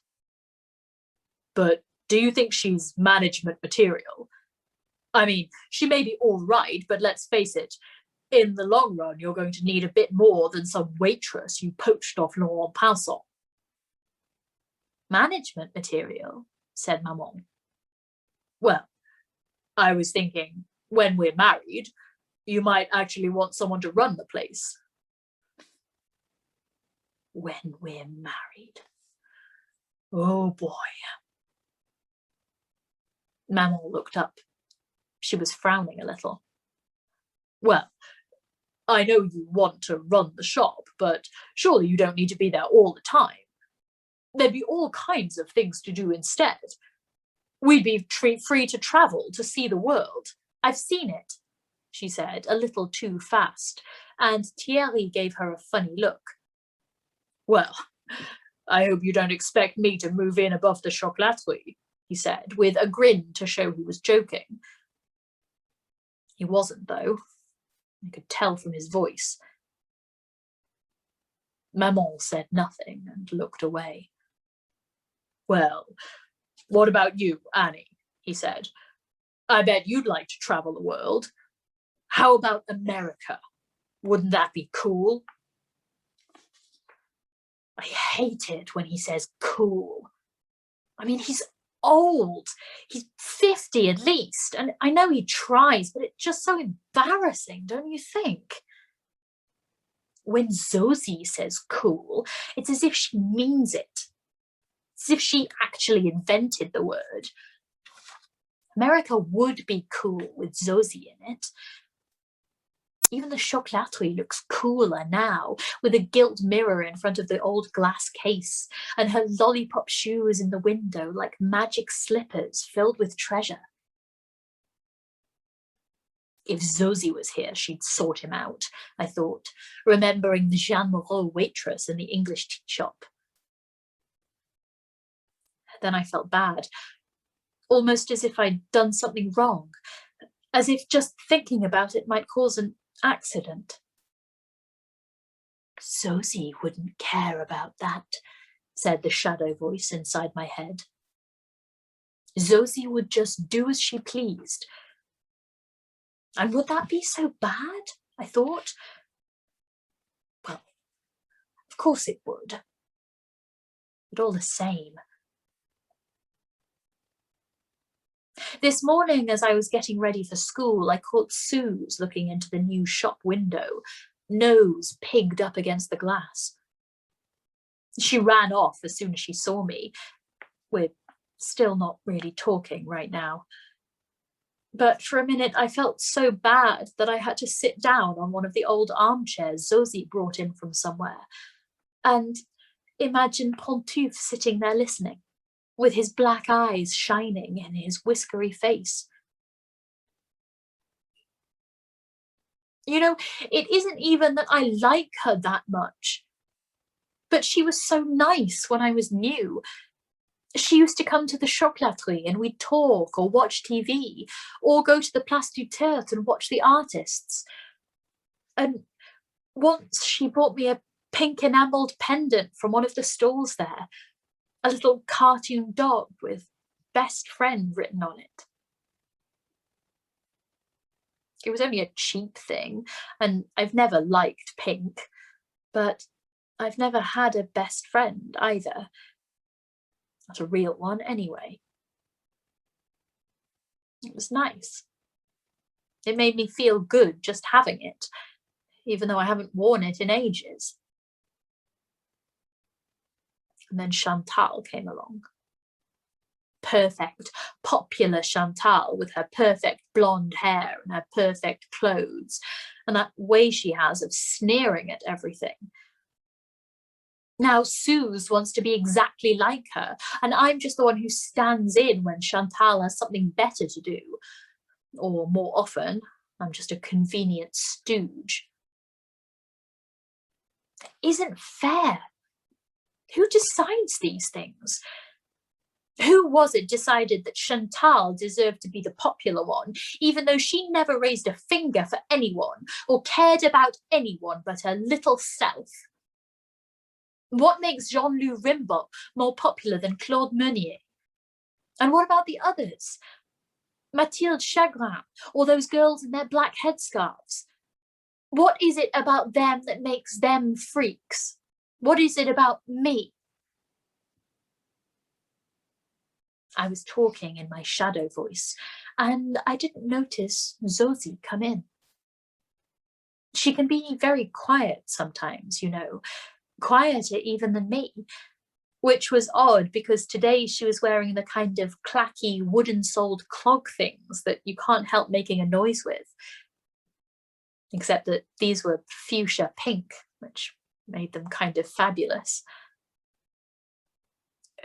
But do you think she's management material? I mean, she may be all right, but let's face it, in the long run, you're going to need a bit more than some waitress you poached off Laurent Pinson. Management material, said Maman. Well, I was thinking, when we're married, you might actually want someone to run the place. When we're married. Oh boy. Maman looked up. She was frowning a little. Well, I know you want to run the shop, but surely you don't need to be there all the time. There'd be all kinds of things to do instead. We'd be free to travel, to see the world. I've seen it. she said, a little too fast, and Thierry gave her a funny look. Well, I hope you don't expect me to move in above the chocolaterie, he said, with a grin to show he was joking. He wasn't, though. I could tell from his voice. Maman said nothing and looked away. Well, what about you, Annie? He said. I bet you'd like to travel the world. How about America? Wouldn't that be cool? I hate it when he says cool. I mean, he's old. He's 50 at least. And I know he tries, but it's just so embarrassing, don't you think? When Zosie says cool, it's as if she means it. It's as if she actually invented the word. America would be cool with Zosie in it. Even the chocolaterie looks cooler now, with a gilt mirror in front of the old glass case, and her lollipop shoes in the window like magic slippers filled with treasure. If Zosie was here, she'd sort him out, I thought, remembering the Jeanne Moreau waitress in the English tea shop. Then I felt bad, almost as if I'd done something wrong, as if just thinking about it might cause an accident. Zosie wouldn't care about that, said the shadow voice inside my head. Zosie would just do as she pleased. And would that be so bad? I thought. Well, of course it would. But all the same. This morning, as I was getting ready for school, I caught Suze looking into the new shop window, nose pigged up against the glass. She ran off as soon as she saw me. We're still not really talking right now. But for a minute, I felt so bad that I had to sit down on one of the old armchairs Zosie brought in from somewhere, and imagine Pantouf sitting there listening, with his black eyes shining in his whiskery face. You know, it isn't even that I like her that much, but she was so nice when I was new. She used to come to the chocolaterie and we'd talk or watch TV, or go to the Place du Théâtre and watch the artists. And once she bought me a pink enamelled pendant from one of the stalls there, a little cartoon dog with best friend written on it. It was only a cheap thing, and I've never liked pink, but I've never had a best friend either. Not a real one, anyway. It was nice. It made me feel good just having it, even though I haven't worn it in ages. And then Chantal came along. Perfect, popular Chantal with her perfect blonde hair and her perfect clothes, and that way she has of sneering at everything. Now Suze wants to be exactly like her, and I'm just the one who stands in when Chantal has something better to do. Or more often, I'm just a convenient stooge. It isn't fair. Who decides these things? Who was it decided that Chantal deserved to be the popular one, even though she never raised a finger for anyone or cared about anyone but her little self? What makes Jean-Loup Rimbaud more popular than Claude Meunier? And what about the others? Mathilde Chagrin, or those girls in their black headscarves? What is it about them that makes them freaks? What is it about me? I was talking in my shadow voice, and I didn't notice Zosie come in. She can be very quiet sometimes, you know, quieter even than me, which was odd because today she was wearing the kind of clacky wooden-soled clog things that you can't help making a noise with, except that these were fuchsia pink, which made them kind of fabulous.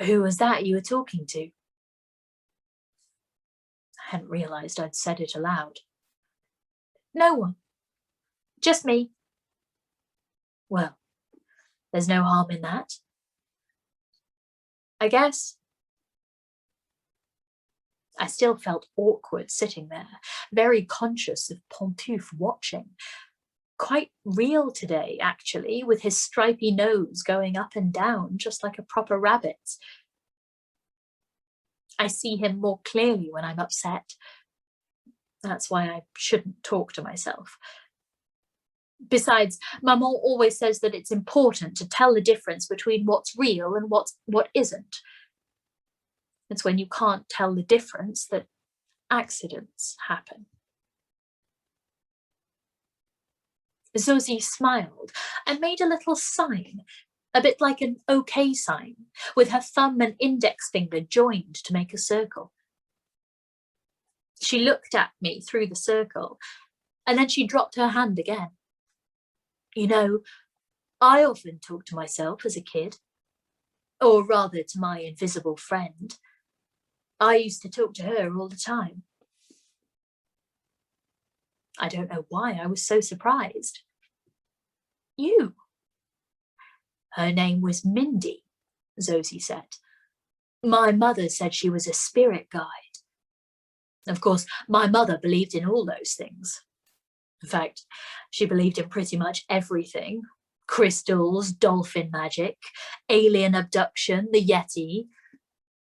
Who was that you were talking to? I hadn't realised I'd said it aloud. No one. Just me. Well, there's no harm in that, I guess. I still felt awkward sitting there, very conscious of Pantouf watching. Quite real today, actually, with his stripy nose going up and down, just like a proper rabbit's. I see him more clearly when I'm upset. That's why I shouldn't talk to myself. Besides, Maman always says that it's important to tell the difference between what's real and what isn't. It's when you can't tell the difference that accidents happen. Zosie smiled and made a little sign, a bit like an OK sign, with her thumb and index finger joined to make a circle. She looked at me through the circle, and then she dropped her hand again. You know, I often talked to myself as a kid, or rather to my invisible friend. I used to talk to her all the time. I don't know why I was so surprised. You. Her name was Mindy, Zosie said. My mother said she was a spirit guide. Of course, my mother believed in all those things. In fact, she believed in pretty much everything. Crystals, dolphin magic, alien abduction, the Yeti.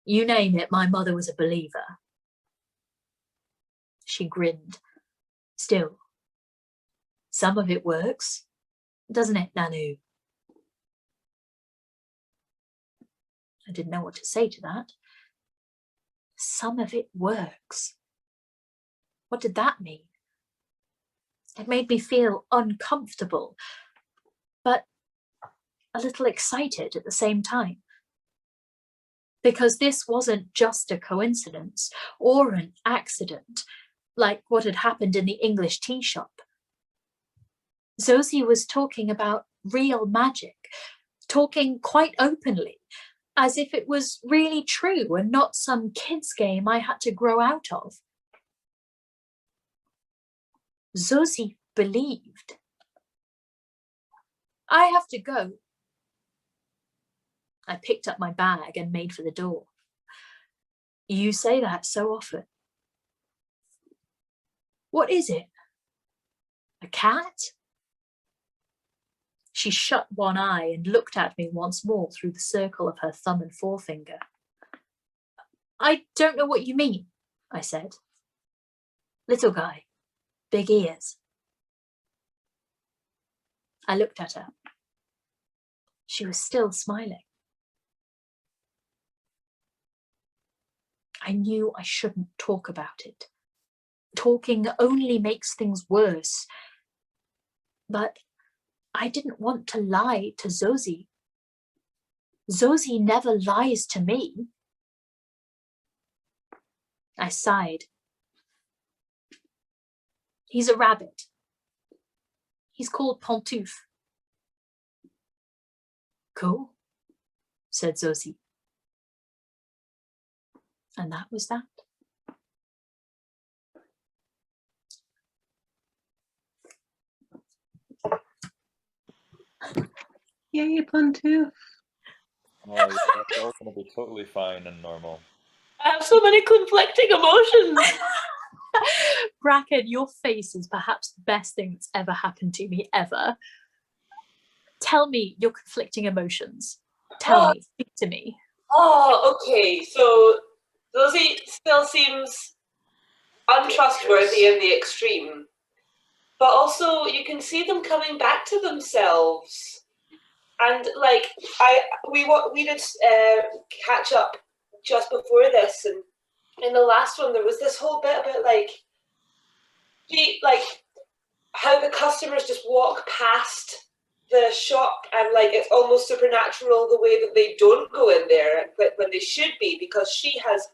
You name it, my mother was a believer. She grinned. Still, some of it works, doesn't it, Nanu? I didn't know what to say to that. Some of it works. What did that mean? It made me feel uncomfortable, but a little excited at the same time. Because this wasn't just a coincidence or an accident, like what had happened in the English tea shop. Zosie was talking about real magic, talking quite openly, as if it was really true and not some kid's game I had to grow out of. Zosie believed. I have to go. I picked up my bag and made for the door. You say that so often. What is it? A cat? She shut one eye and looked at me once more through the circle of her thumb and forefinger. I don't know what you mean, I said. Little guy, big ears. I looked at her. She was still smiling. I knew I shouldn't talk about it. Talking only makes things worse. But I didn't want to lie to Zosie. Zosie never lies to me. I sighed. He's a rabbit. He's called Pantouf. Cool, said Zosie. And that was that. Yay, Pantouf. Oh, yeah, that's all going to be totally fine and normal. I have so many conflicting emotions. Bracken, your face is perhaps the best thing that's ever happened to me ever. Tell me your conflicting emotions. Tell me, speak to me. Oh, okay. So Rosie still seems untrustworthy in the extreme, but also you can see them coming back to themselves. And like we did catch up just before this, and in the last one there was this whole bit about like how the customers just walk past the shop and like it's almost supernatural the way that they don't go in there when they should be, because she has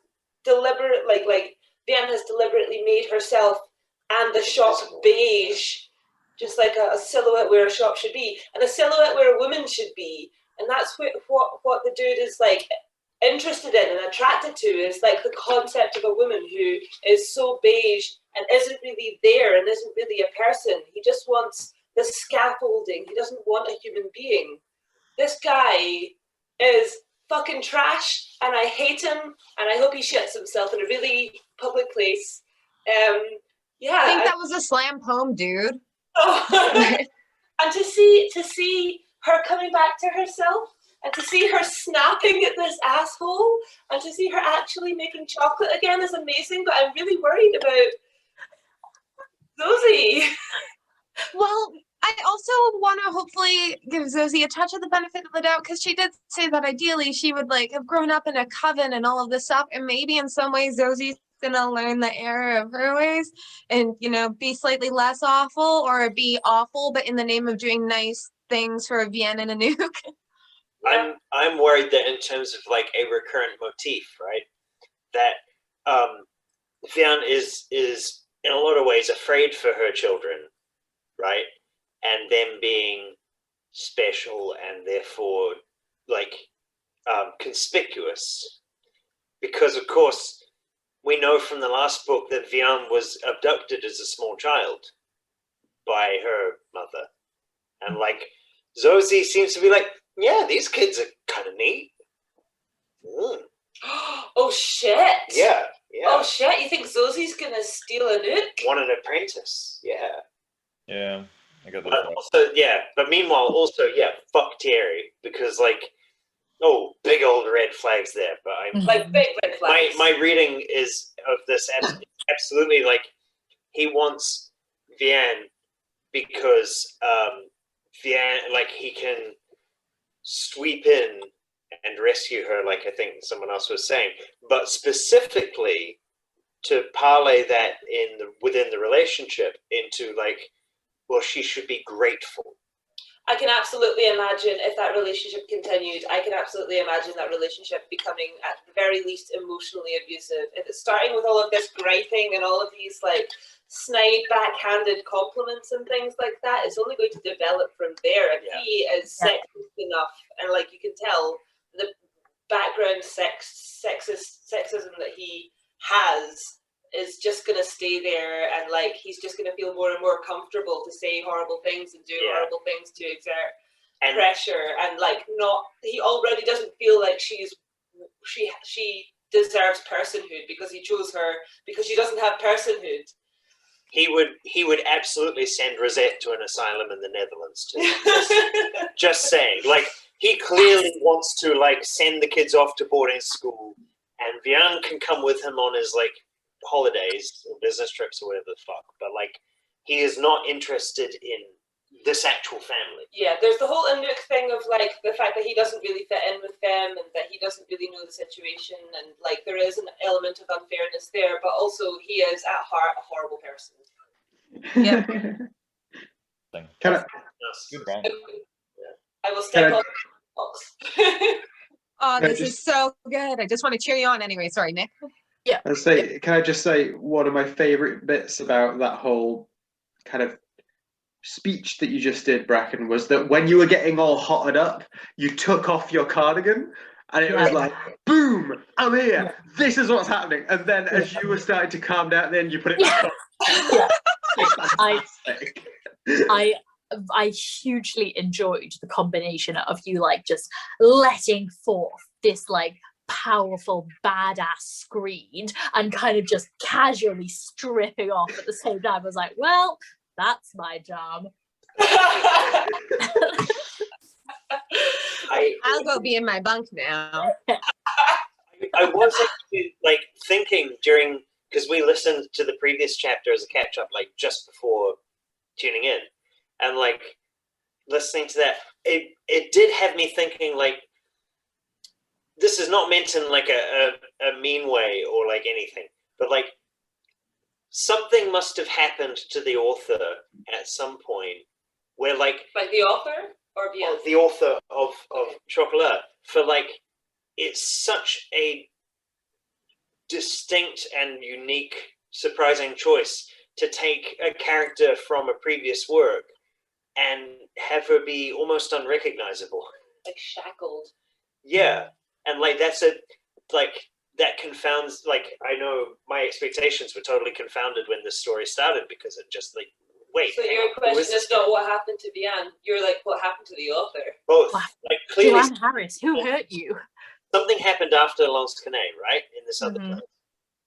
Diane has deliberately made herself and the shop beige, just like a silhouette where a shop should be, and a silhouette where a woman should be. And that's what the dude is like interested in and attracted to, is like the concept of a woman who is so beige and isn't really there and isn't really a person. He just wants the scaffolding. He doesn't want a human being. This guy is fucking trash, and I hate him, and I hope he shits himself in a really public place. Yeah, I think that was a slam poem, dude. Oh. And to see her coming back to herself, and to see her snapping at this asshole, and to see her actually making chocolate again is amazing. But I'm really worried about Zosie. Well, I also want to hopefully give Zosie a touch of the benefit of the doubt, because she did say that ideally she would like have grown up in a coven and all of this stuff, and maybe in some ways Zosie's gonna learn the error of her ways and, you know, be slightly less awful, or be awful but in the name of doing nice things for Vienne and Anouk. I'm worried that in terms of like a recurrent motif, right, that Vienne is in a lot of ways afraid for her children, right, and them being special and therefore like conspicuous, because of course we know from the last book that Vienne was abducted as a small child by her mother, and like Zosie seems to be like, yeah, these kids are kind of neat. Oh shit! Yeah. Oh shit! You think Zosie's gonna steal Anouk? Want an apprentice? Yeah. Yeah, I got that. Also, yeah, but meanwhile, also, yeah, fuck Thierry, because like, oh, big old red flags there. But I'm like big red flags. My reading is of this absolutely like he wants Vienne because Vienne, like, he can sweep in and rescue her, like I think someone else was saying, but specifically to parlay that within the relationship into like, well, she should be grateful. I can absolutely imagine if that relationship continued, I can absolutely imagine that relationship becoming at the very least emotionally abusive. If it's starting with all of this griping and all of these like snide backhanded compliments and things like that, it's only going to develop from there. And he is sexist enough, and like you can tell the background sexism that he has is just going to stay there, and like he's just going to feel more and more comfortable to say horrible things and do horrible things to exert pressure, and like he already doesn't feel like she deserves personhood because he chose her, because she doesn't have personhood. He would absolutely send Rosette to an asylum in the Netherlands too. Just saying, like, he clearly wants to like send the kids off to boarding school, and Vienne can come with him on his like holidays or business trips or whatever the fuck, but like he is not interested in this actual family. Yeah, there's the whole Anouk thing of like the fact that he doesn't really fit in with them, and that he doesn't really know the situation, and like there is an element of unfairness there, but also he is at heart a horrible person. Yeah. Can I, Good round. I will step on the box. Oh, this is so good. I just want to cheer you on anyway. Sorry, Nick. Yeah. can I just say one of my favorite bits about that whole kind of speech that you just did, Bracken, was that when you were getting all hotted up, you took off your cardigan, and it was like, boom, I'm here. This is what's happening. And then as you were starting to calm down, then you put it back on. I hugely enjoyed the combination of you like just letting forth this like powerful badass screed and kind of just casually stripping off at the same time. I was like, well, that's my job. I'll go be in my bunk now. I was actually like thinking during, because we listened to the previous chapter as a catch up, like just before tuning in, and like listening to that, it did have me thinking like, this is not meant in like a mean way or like anything, but like something must have happened to the author at some point where like the author or the author of Chocolat, for like it's such a distinct and unique, surprising choice to take a character from a previous work and have her be almost unrecognizable, like shackled. Yeah, and like that's a like that confounds, like, I know my expectations were totally confounded when the story started because it just like, wait. So your question is not what happened to Vianne. You're like, what happened to the author? Both. Wow. Like, clearly Joanne Harris, who hurt you? something happened after Lansquenet, right? In this other place.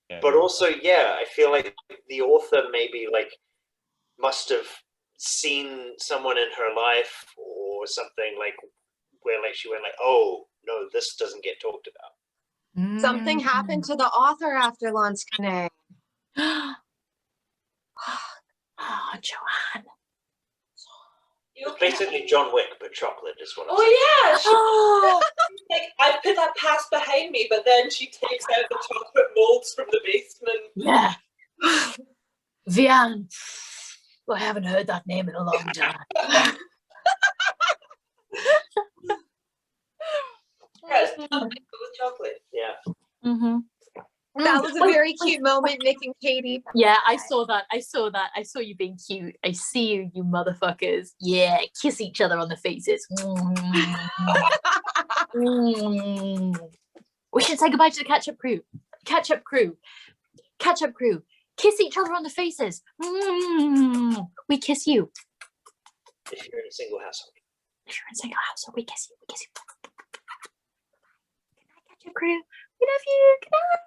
Yeah. But also, yeah, I feel like the author maybe like must have seen someone in her life or something like where like she went like, oh no, this doesn't get talked about. Something happened to the author after Lansquenet. Oh, Joanne. It's basically John Wick, but chocolate is what I'm saying. Oh yeah, Oh, like I put that past behind me, but then she takes out the chocolate molds from the basement. yeah. Vianne. I haven't heard that name in a long time. Yes, with chocolate. Yeah. Mm-hmm. That was a very cute moment, Nick and Katie. Yeah, I saw that. I saw you being cute. I see you, you motherfuckers. Yeah, kiss each other on the faces. We should say goodbye to the ketchup crew. Ketchup crew. Ketchup crew. Kiss each other on the faces. We kiss you. If you're in a single household. If you're in a single household, we kiss you. We kiss you. Good night, ketchup crew. We love you. Good night.